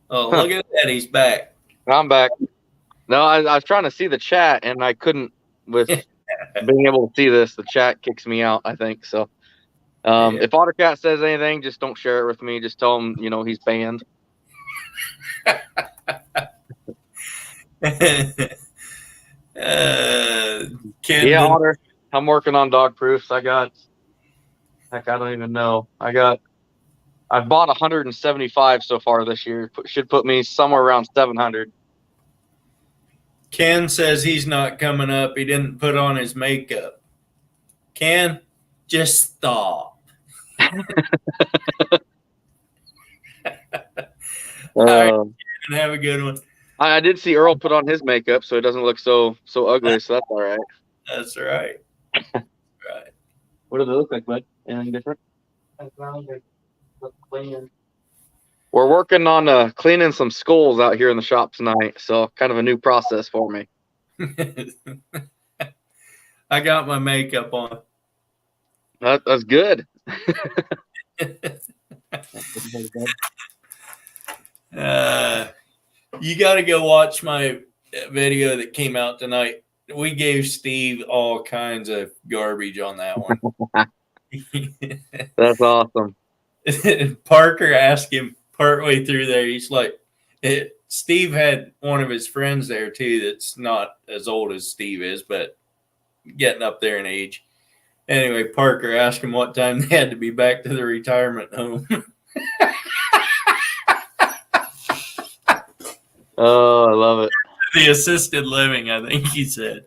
Oh, look at that. He's back. I'm back. No, I was trying to see the chat and I couldn't with being able to see this. The chat kicks me out, I think. So if Ottercat says anything, just don't share it with me. Just tell him, he's banned. Ken, Yeah, Otter. I'm working on dog proofs. I don't even know. I've bought 175 so far this year. Should put me somewhere around 700. Ken says he's not coming up. He didn't put on his makeup. Ken, just stop. All right, have a good one. I did see Earl put on his makeup, so it doesn't look so ugly. So that's all right. That's right. Right. What do they look like, bud? Anything different? We're working on cleaning some skulls out here in the shop tonight, so kind of a new process for me. I got my makeup on. That's good. You got to go watch my video that came out tonight. We gave Steve all kinds of garbage on that one. That's awesome. Parker asked him partway through there, he's like, Steve had one of his friends there too that's not as old as Steve is, but getting up there in age. Anyway, Parker asked him what time they had to be back to the retirement home. Oh, I love it. The assisted living, I think he said.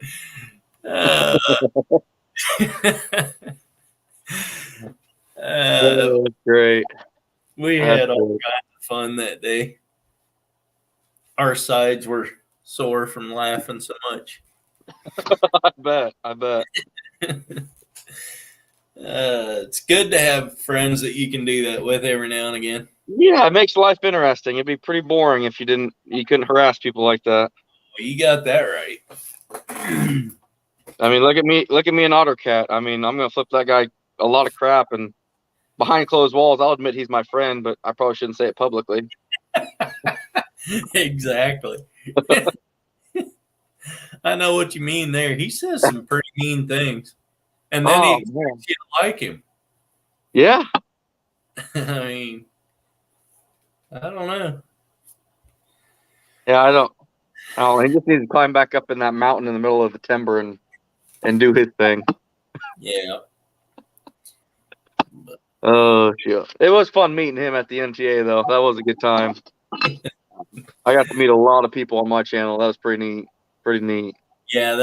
Great. We had all kinds of fun that day. Our sides were sore from laughing so much. I bet. It's good to have friends that you can do that with every now and again. Yeah, it makes life interesting. It'd be pretty boring if you couldn't harass people like that. Well, you got that right. I mean, look at me in AutoCat. I mean, I'm gonna flip that guy a lot of crap, and behind closed walls, I'll admit he's my friend, but I probably shouldn't say it publicly. Exactly. I know what you mean there. He says some pretty mean things, and then he expects you to like him. Yeah. I mean, I don't know. Yeah, I don't. He just needs to climb back up in that mountain in the middle of the timber and do his thing. Yeah. Oh, shit. It was fun meeting him at the NTA, though. That was a good time. I got to meet a lot of people on my channel. That was pretty neat. Yeah,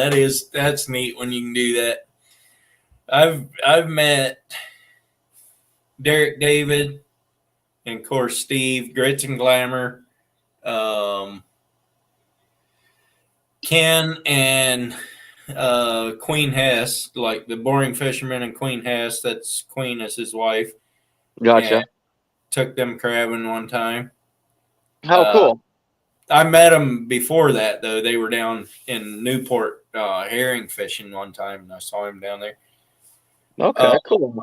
that's neat when you can do that. I've met Derek David and of course Steve, Grits and Glamour, Ken and Queen Hess, like the Boring Fisherman and Queen Hess. That's Queen is his wife. Gotcha. And took them crabbing one time. How cool. I met them before that, though. They were down in Newport herring fishing one time, and I saw him down there. Okay, cool.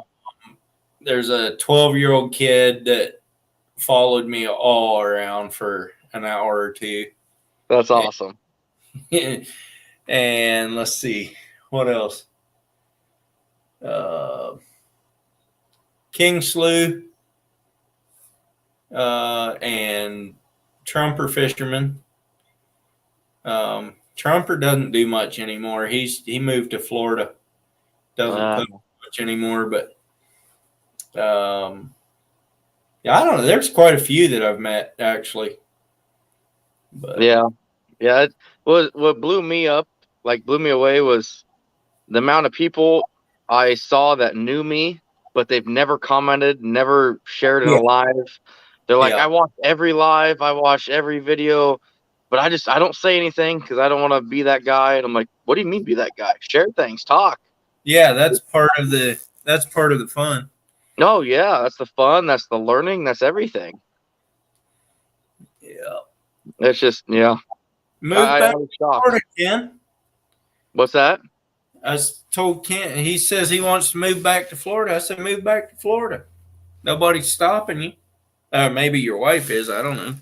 There's a 12-year-old kid that followed me all around for an hour or two. That's awesome. And let's see, what else? King Slew and Trumper Fisherman. Trumper doesn't do much anymore. He moved to Florida. Doesn't cook much anymore, but yeah, I don't know. There's quite a few that I've met actually. But yeah. What blew me away was the amount of people I saw that knew me, but they've never commented, never shared in a live. They're like, I watch every live, I watch every video, but I don't say anything because I don't want to be that guy. And I'm like, what do you mean be that guy? Share things, talk. Yeah, that's part of the fun. Oh yeah, that's the fun, that's the learning, that's everything. Yeah. It's just Move back to Florida, Ken. What's that? I told Ken, he says he wants to move back to Florida. I said, move back to Florida. Nobody's stopping you. Maybe your wife is. I don't know.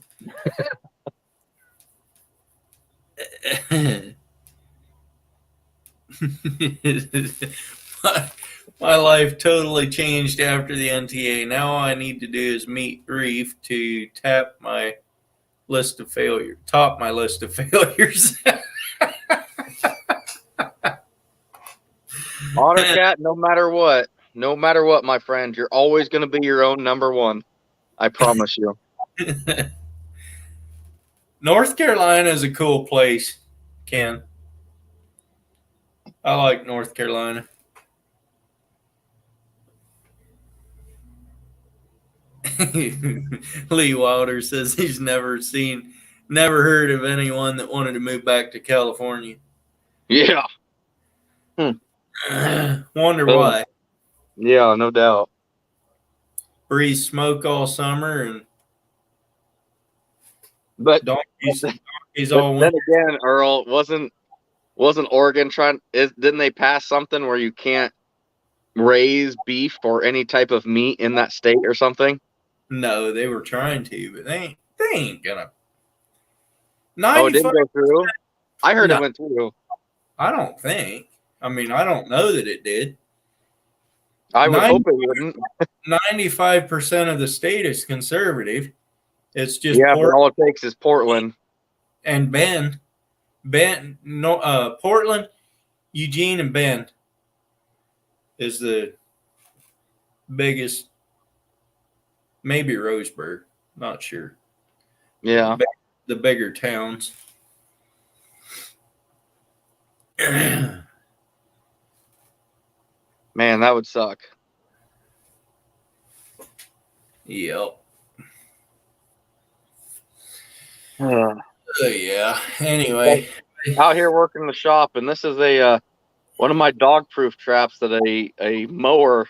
my life totally changed after the NTA. Now all I need to do is meet Reef to top my list of failures. Otter Cat, no matter what, my friend, you're always going to be your own number one. I promise you. North Carolina is a cool place, Ken. I like North Carolina. Lee Wilder says he's never heard of anyone that wanted to move back to California. Yeah. Wonder why. Yeah, no doubt. Breathe smoke all summer and But donkeys but all then winter. again, Earl, wasn't Oregon didn't they pass something where you can't raise beef or any type of meat in that state or something? No, they were trying to, but they ain't gonna. Oh, it didn't 95. go through? I heard No. it went through. I don't think. I mean, I don't know that it did. I would hope it wouldn't. 95% of the state is conservative. It's just Yeah, but all it takes is Portland. and Bend. Portland, Eugene, and Bend is the biggest. Maybe Roseburg. Not sure. Yeah. The bigger towns. Man, that would suck. Yep. Uh, Yeah. Anyway, out here working the shop, and this is one of my dog-proof traps that a mower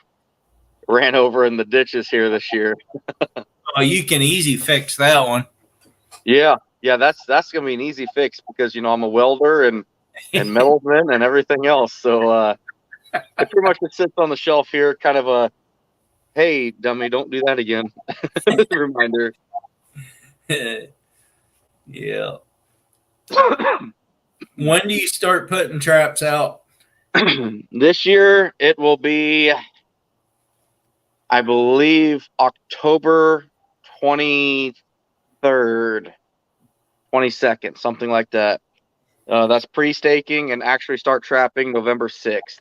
ran over in the ditches here this year. you can easy fix that one. Yeah, that's gonna be an easy fix because I'm a welder and metalsman and everything else. So it pretty much just sits on the shelf here, kind of a, hey, dummy, don't do that again. Reminder. Yeah. When do you start putting traps out? This year it will be, I believe, October 23rd, 22nd, something like that. That's pre-staking and actually start trapping November 6th.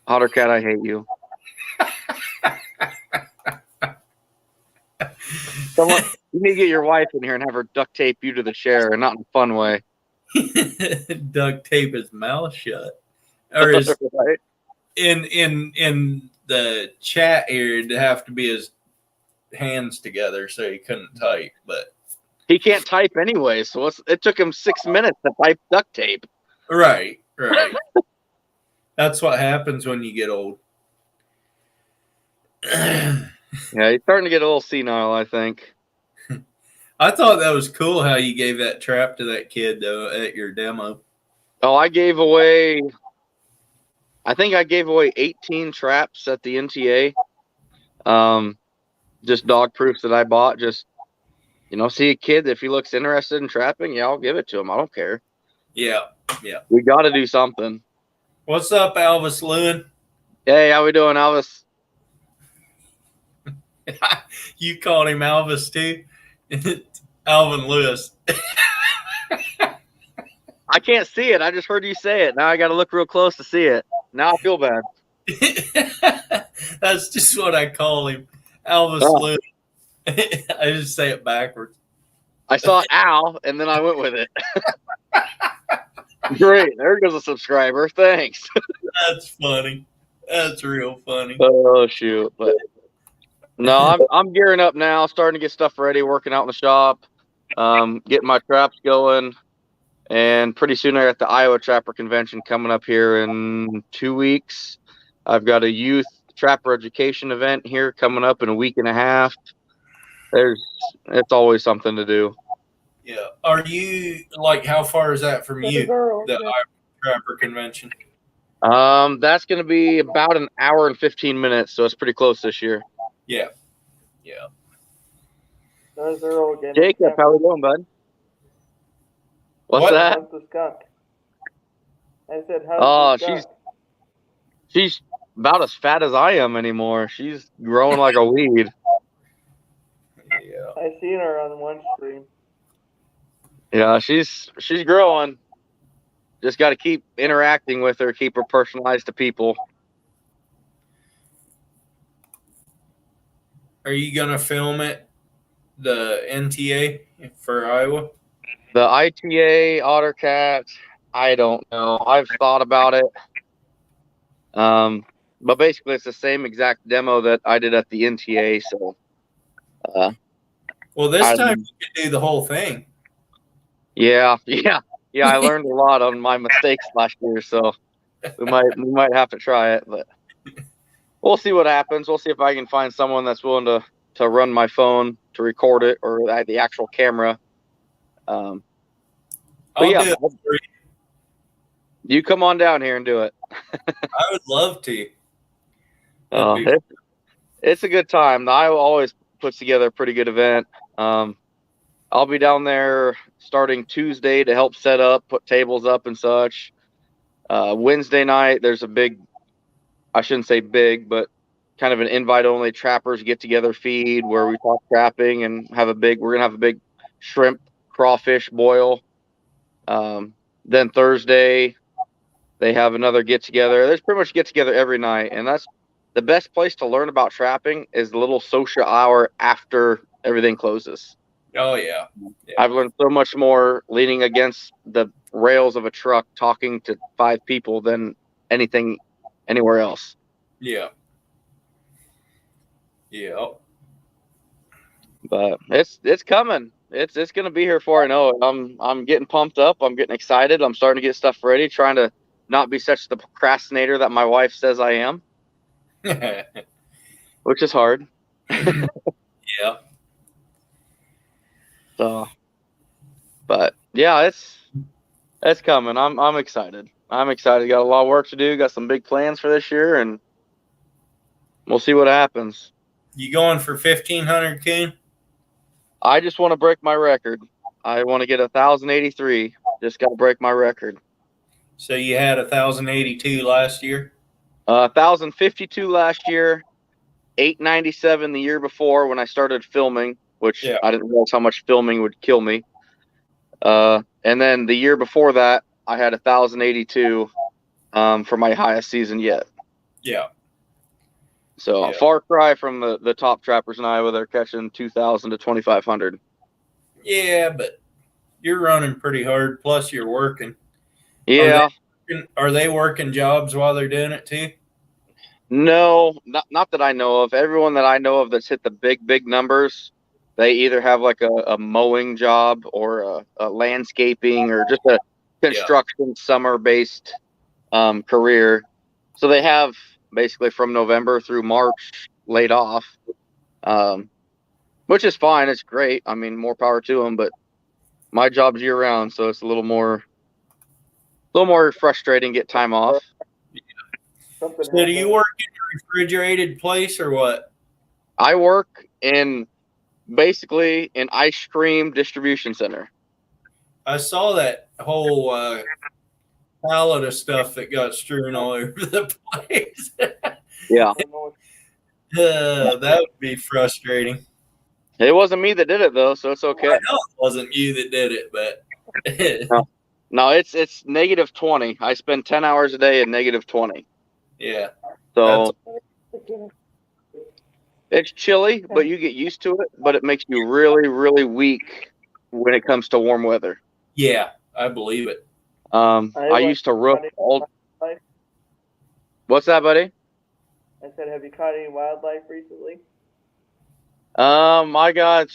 Ottercat, I hate you. You need to get your wife in here and have her duct tape you to the chair, and not in a fun way. Duct tape his mouth shut, or his right? in the chat here, it'd have to be his hands together so he couldn't type. But he can't type anyway, so it took him 6 minutes to type duct tape. Right. That's what happens when you get old. Yeah, he's starting to get a little senile, I think. I thought that was cool how you gave that trap to that kid, though, at your demo. Oh, I think I gave away 18 traps at the NTA. Just dog proofs that I bought. Just, see a kid, if he looks interested in trapping, yeah, I'll give it to him. I don't care. Yeah. We got to do something. What's up, Alvis Lewin? Hey, how we doing, Alvis? You called him Alvis too? Alvin Lewis. I can't see it. I just heard you say it. Now I got to look real close to see it. Now I feel bad. That's just what I call him. Alvis Lewis. I just say it backwards. I saw Al, and then I went with it. Great. There goes a subscriber. Thanks. That's funny. That's real funny. Oh, shoot. But no, I'm gearing up now, starting to get stuff ready, working out in the shop, getting my traps going. And pretty soon I got the Iowa Trapper Convention coming up here in 2 weeks. I've got a youth trapper education event here coming up in a week and a half. It's always something to do. Yeah. Are you, how far is that from you, the Iowa Trapper Convention? That's going to be about an hour and 15 minutes, so it's pretty close this year. Yeah. There's Earl again. Jacob, how we doing, bud? What's What? that? How's the skunk? I said, how's Oh, the skunk? she's about as fat as I am anymore. She's growing like a weed. Yeah. I seen her on one stream. Yeah, she's growing. Just got to keep interacting with her, keep her personalized to people. Are you gonna film it? The NTA for Iowa? The ITA Otter Cat, I don't know. I've thought about it. But basically it's the same exact demo that I did at the NTA. So, Well, this time you can do the whole thing. yeah. I learned a lot on my mistakes last year, so we might have to try it, but we'll see what happens. We'll see if I can find someone that's willing to run my phone to record it or the actual camera. But I'll yeah, do it for you. you come on down here and do it. I would love to. That'd be It's a good time. Iowa always puts together a pretty good event. I'll be down there starting Tuesday to help set up, put tables up and such. Wednesday night, there's a big, I shouldn't say big, but kind of an invite-only trappers get-together feed where we talk trapping and we're going to have a big shrimp crawfish boil. Then Thursday, they have another get-together. There's pretty much get-together every night, and that's the best place to learn about trapping is the little social hour after everything closes. Oh yeah. I've learned so much more leaning against the rails of a truck talking to 5 people than anything anywhere else. Yeah. Yeah. But it's coming. It's going to be here before I know it. I'm getting pumped up. I'm getting excited. I'm starting to get stuff ready, trying to not be such the procrastinator that my wife says I am, which is hard. Yeah. So, but yeah, it's coming. I'm excited. I'm excited. Got a lot of work to do. Got some big plans for this year, and we'll see what happens. You going for 1,500 coon? I just want to break my record. I want to get 1,083. Just got to break my record. So you had 1,082 last year? 1,052 last year, 897 the year before when I started filming, which I didn't realize how much filming would kill me. And then the year before that, I had 1,082 for my highest season yet. Yeah. So far cry from the top trappers in Iowa. They're catching 2,000 to 2,500. Yeah, but you're running pretty hard. Plus, you're working. Yeah. Are they working jobs while they're doing it too? No, not that I know of. Everyone that I know of that's hit the big numbers, they either have like a mowing job or a landscaping or just a construction summer-based career. So they have basically from November through March laid off, which is fine. It's great. I mean, more power to them. But my job's year-round, so it's a little more frustrating. Get time off. So do you work in a refrigerated place or what? I work in basically an ice cream distribution center. I saw that whole pallet of stuff that got strewn all over the place. Yeah. That would be frustrating. It wasn't me that did it though, so it's okay. I know it wasn't you that did it, but no, it's -20. I spend 10 hours a day at -20. Yeah. So it's chilly, but you get used to it. But it makes you really, really weak when it comes to warm weather. Yeah, I believe it. I used to roof all. What's that, buddy? I said, have you caught any wildlife recently? I got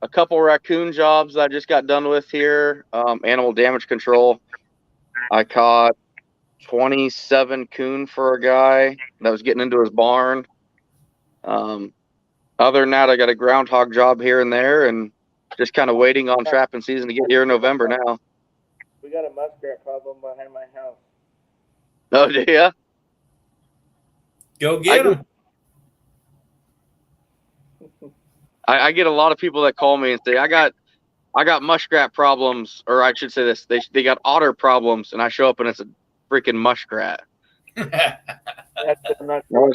a couple raccoon jobs that I just got done with here. Animal damage control. I caught 27 coon for a guy that was getting into his barn. Other than that, I got a groundhog job here and there, and just kind of waiting on trapping season to get here in November now. We got a muskrat problem behind my house. Oh, yeah. Go get them. I get a lot of people that call me and say, I got muskrat problems, or I should say this, they got otter problems, and I show up and it's a freaking muskrat. There's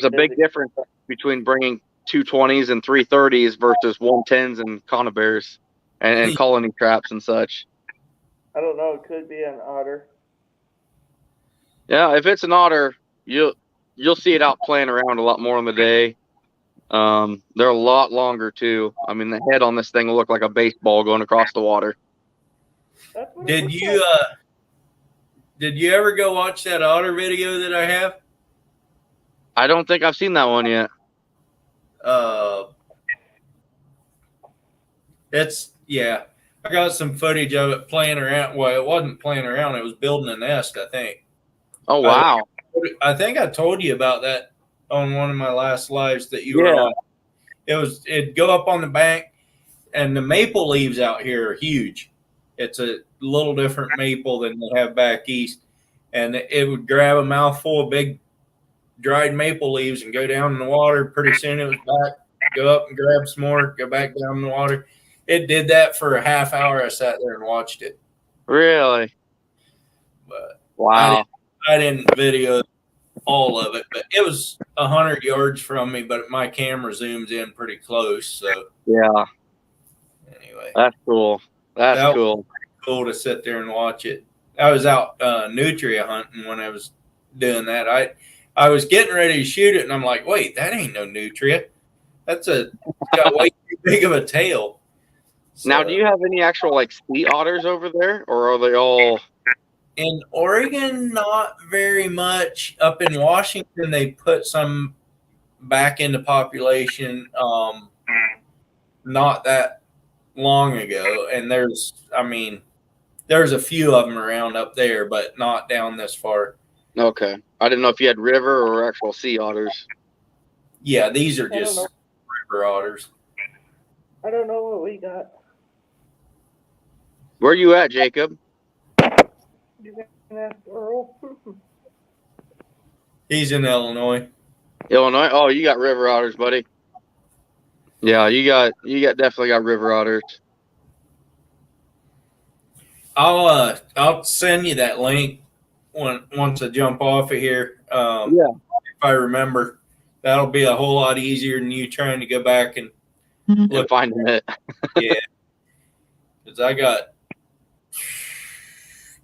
a big difference between bringing 220s and 330s versus 110s and conibears and colony traps and such. I don't know. It could be an otter. Yeah, if it's an otter, you'll see it out playing around a lot more in the day. They're a lot longer too. I mean, the head on this thing will look like a baseball going across the water. Did you ever go watch that otter video that I have? I don't think I've seen that one yet. I got some footage of it playing around. Well, it wasn't playing around. It was building a nest, I think. Oh, wow. I think I told you about that on one of my last lives that you were on. It'd go up on the bank, and the maple leaves out here are huge. It's a little different maple than they have back east. And it would grab a mouthful of big dried maple leaves and go down in the water. Pretty soon it was back, go up and grab some more, go back down in the water. It did that for a half hour. I sat there and watched it. Really? But wow. I didn't video all of it, but it was 100 yards from me, but my camera zooms in pretty close. So yeah. Anyway. That's cool. That cool. Cool to sit there and watch it. I was out nutria hunting when I was doing that. I was getting ready to shoot it, and I'm like, wait, that ain't no nutria. That's got way too big of a tail. So, now, do you have any actual like sea otters over there, or are they all in Oregon? Not very much. Up in Washington, they put some back into population not that long ago, and there's a few of them around up there, but not down this far. Okay. I didn't know if you had river or actual sea otters. Yeah, these are just river otters. I don't know what we got. Where are you at, Jacob? You can ask Earl. He's in Illinois. Illinois? Oh, you got river otters, buddy. Yeah, you definitely got river otters. I'll send you that link once I jump off of here. If I remember, that'll be a whole lot easier than you trying to go back and look finding it. Yeah, because I got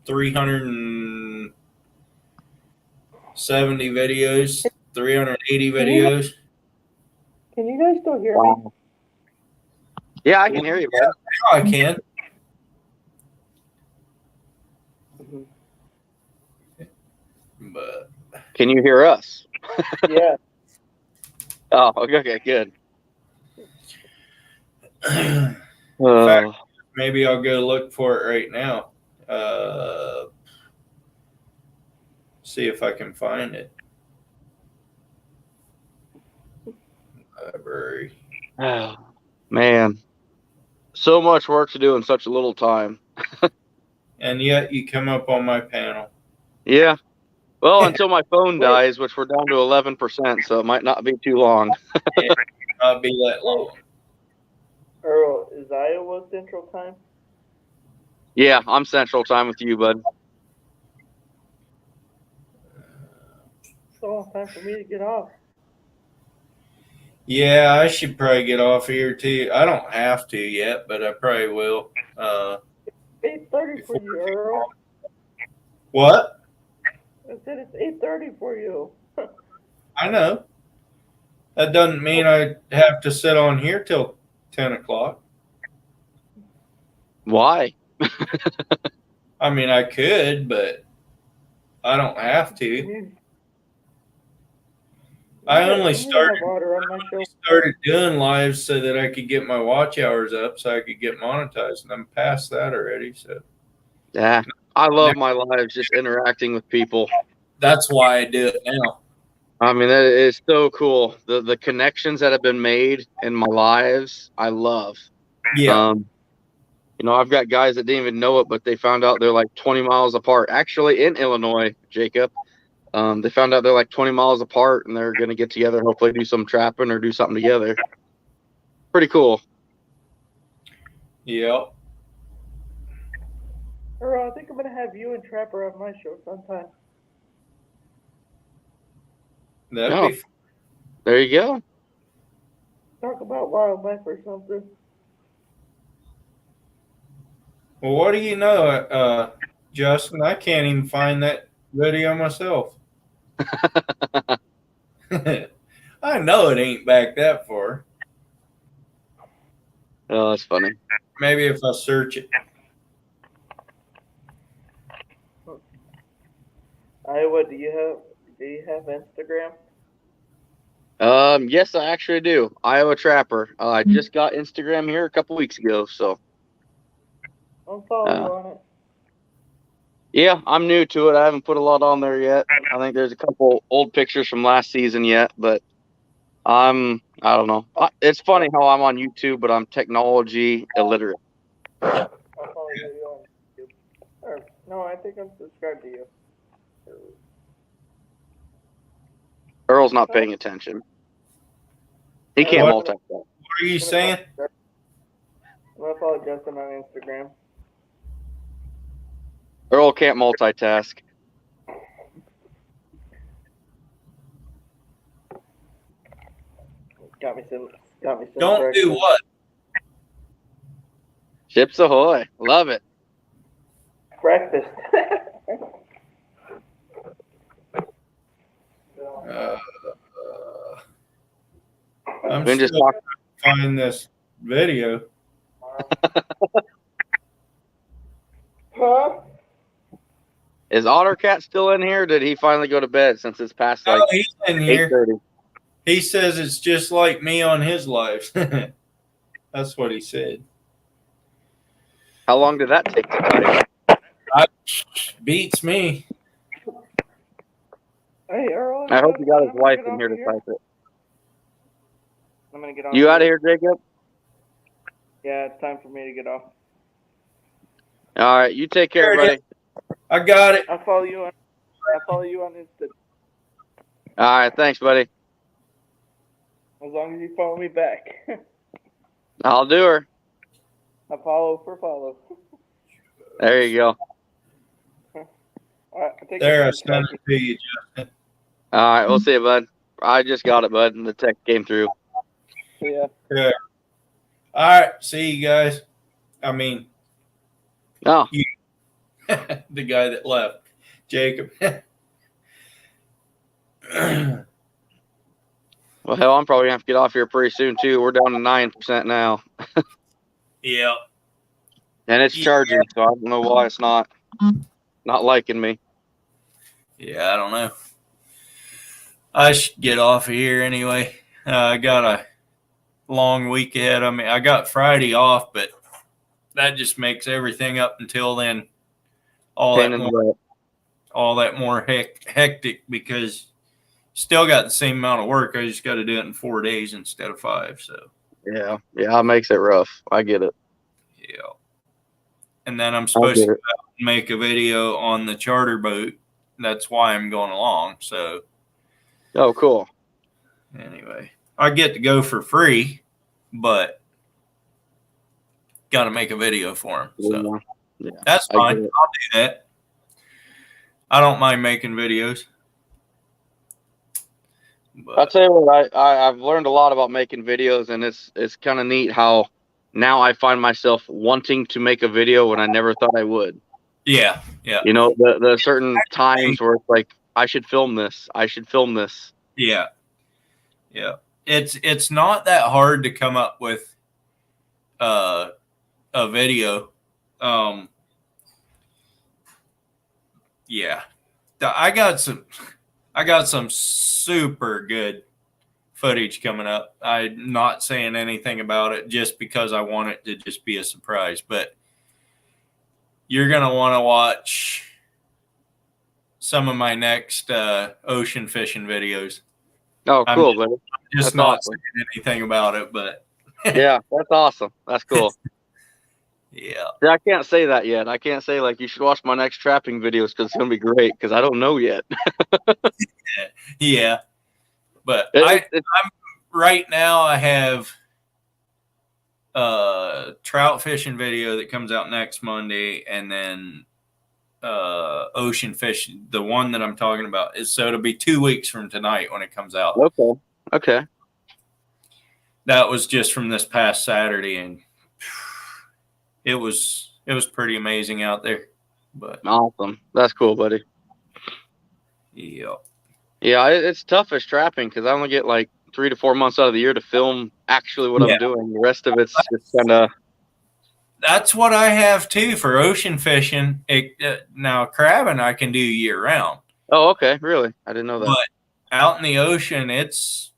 370 videos, 380 videos. Can you guys still hear me? Yeah, I can hear you, bud. Now I can. But can you hear us? Yeah. Oh, okay, good. In fact, maybe I'll go look for it right now. See if I can find it. Library. Oh, man. So much work to do in such a little time. And yet you come up on my panel. Yeah. Well, until my phone dies, which we're down to 11%, so it might not be too long. It might not be that long. Earl, is Iowa Central Time? Yeah, I'm Central Time with you, bud. It's a long time for me to get off. Yeah, I should probably get off here too. I don't have to yet, but I probably will. 8:30 for you, Earl. What? I said it's 8:30 for you. I know. That doesn't mean I have to sit on here till 10 o'clock. Why? I mean, I could, but I don't have to. I only started doing lives so that I could get my watch hours up so I could get monetized, and I'm past that already. So yeah, I love my lives, just interacting with people. That's why I do it now. I mean, that is so cool. The connections that have been made in my lives, I love. Yeah. You know, I've got guys that didn't even know it, but they found out they're like 20 miles apart. Actually, in Illinois, Jacob, they found out they're like 20 miles apart, and they're going to get together and hopefully do some trapping or do something together. Pretty cool. Yep. Or I think I'm gonna have you and Trapper on my show sometime. That'd Oh. be fun. There you go. Talk about wildlife or something. Well, what do you know, Justin? I can't even find that video myself. I know it ain't back that far. Oh, that's funny. Maybe if I search it. Iowa, do you have Instagram? Yes, I actually do. Iowa Trapper. I just got Instagram here a couple weeks ago, so I'll follow you on it. yeah, I'm new to it. I haven't put a lot on there yet. I think there's a couple old pictures from last season yet, but I don't know. It's funny how I'm on YouTube, but I'm technology illiterate. I'll follow you on YouTube. Or, no, I think I'm subscribed to you. Earl's not paying attention. He can't What? multitask. What are you saying? I'm gonna follow Justin on Instagram. Earl can't multitask. Got me some Don't breakfast. do what? Chips ahoy. Love it. Breakfast. I'm We can just still talk. trying to find this video. Huh? Is Ottercat still in here? Or did he finally go to bed since it's past like Oh, he's in here. 8:30? He says it's just like me on his lives. That's what he said. How long did that take to type? Beats me. Hey, Earl. I hope you got his I'm gonna wife get in off here of to type it. I'm gonna get off. You out of here, Jacob? Yeah, it's time for me to get off. All right, you take care, There it buddy. I got it. I'll follow you on Insta. All right, thanks, buddy. As long as you follow me back. I'll do her. I follow for follow. There you go. All right, I think There, I I'm sent it to you, Justin. All right, we'll see you, bud. I just got it, bud, and the text came through. Yeah. Yeah. All right. See you guys. I mean, Oh, the guy that left, Jacob. well, hell, I'm probably going to have to get off here pretty soon, too. We're down to 9% now. Yeah. And it's charging, so I don't know why it's not liking me. Yeah, I don't know. I should get off of here anyway. I got a long week ahead. I mean, I got Friday off, but that just makes everything up until then all Pain that in the more, butt. all that more hectic because still got the same amount of work. I just got to do it in 4 days instead of 5. So Yeah, it makes it rough. I get it. yeah. And then I'm supposed get to it. make a video on the charter boat. That's why I'm going along. So Oh, cool. anyway, I get to go for free, but got to make a video for him. So Yeah, that's I fine. get it. I'll do that. I don't mind making videos. I'll But tell you what, I've learned a lot about making videos, and it's kind of neat how now I find myself wanting to make a video when I never thought I would. yeah. You know, the certain times where it's like, I should film this. I should film this. Yeah. It's not that hard to come up with a video. Yeah. I got some super good footage coming up. I'm not saying anything about it just because I want it to just be a surprise, but you're going to want to watch some of my next ocean fishing videos. Oh, I'm cool, buddy. Just That's not awesome. saying anything about it, but Yeah, that's awesome. That's cool. yeah. See, I can't say that yet. I can't say, like, you should watch my next trapping videos because it's going to be great because I don't know yet. Yeah. But It- I'm right now I have trout fishing video that comes out next Monday, and then ocean fish, the one that I'm talking about, is so it'll be 2 weeks from tonight when it comes out. Okay. That was just from this past Saturday, and it was pretty amazing out there. But Awesome. That's cool, buddy. yeah. Yeah, it's tough as trapping because I only get like 3 to 4 months out of the year to film actually what I'm doing. The rest of it's just kind of. That's what I have too for ocean fishing. Now crabbing I can do year round. Oh, okay. Really? I didn't know that. But out in the ocean, it's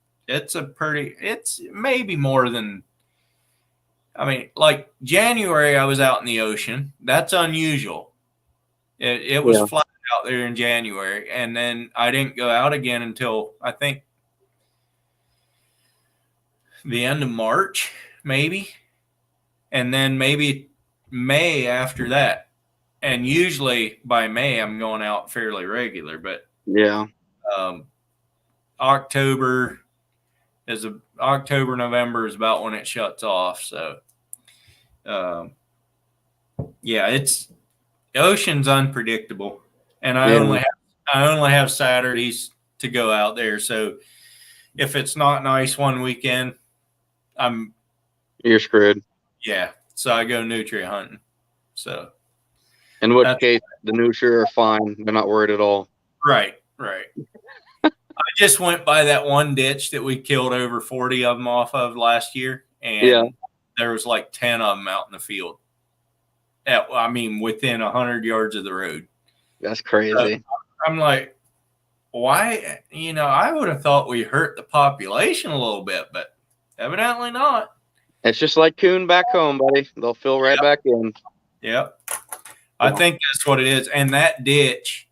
maybe more than. I mean, like January, I was out in the ocean. That's unusual. It was flat out there in January, and then I didn't go out again until I think the end of March, maybe, and then maybe May after that. And usually by May, I'm going out fairly regular. But October, November is about when it shuts off. So, it's the ocean's unpredictable, and I only have Saturdays to go out there. So if it's not nice one weekend, you're screwed. Yeah, so I go nutria hunting. So in which case, the nutria are fine. They're not worried at all. Right. I just went by that one ditch that we killed over 40 of them off of last year, and there was like 10 of them out in the field. Within 100 yards of the road. That's crazy. I'm like, why? I would have thought we hurt the population a little bit, but evidently not. It's just like coon back home, buddy. They'll fill right back in. Yep. I think that's what it is. And that ditch,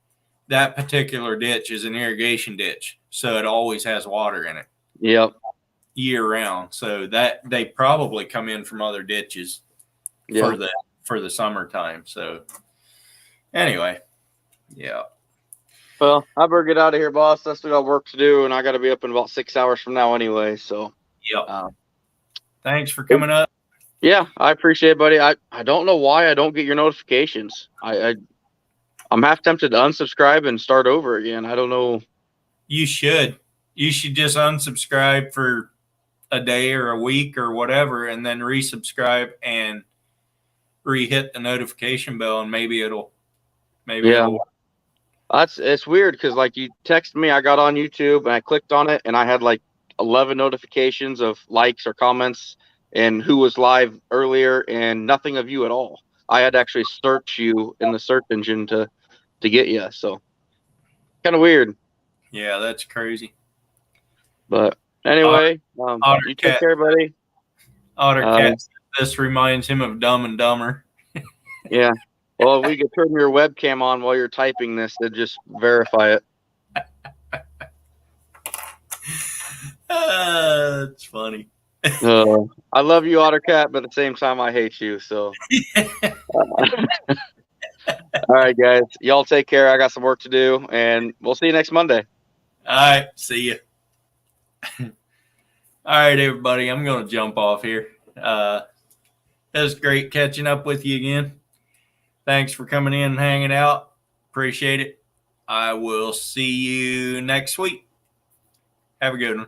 that particular ditch is an irrigation ditch, so it always has water in it. Yep. Year round. So that they probably come in from other ditches for the summertime. So anyway, yeah. Well, I better get out of here, boss. I still got work to do, and I got to be up in about 6 hours from now anyway. So yep. Thanks for coming up. Yeah, I appreciate it, buddy. I don't know why I don't get your notifications. I'm half tempted to unsubscribe and start over again. I don't know. You should just unsubscribe for a day or a week or whatever, and then resubscribe and re-hit the notification bell, and maybe it'll. It's weird because like you texted me, I got on YouTube and I clicked on it, and I had like 11 notifications of likes or comments and who was live earlier, and nothing of you at all. I had to actually search you in the search engine to get you. So kind of weird. Yeah, that's crazy. But anyway, you take care, buddy. Ottercat, this reminds him of Dumb and Dumber. Yeah. Well, we could turn your webcam on while you're typing this to just verify it. That's funny. I love you, Ottercat, but at the same time, I hate you. So, all right, guys, y'all take care. I got some work to do, and we'll see you next Monday. All right, see you. All right, everybody, I'm going to jump off here. It was great catching up with you again. Thanks for coming in and hanging out. Appreciate it. I will see you next week. Have a good one.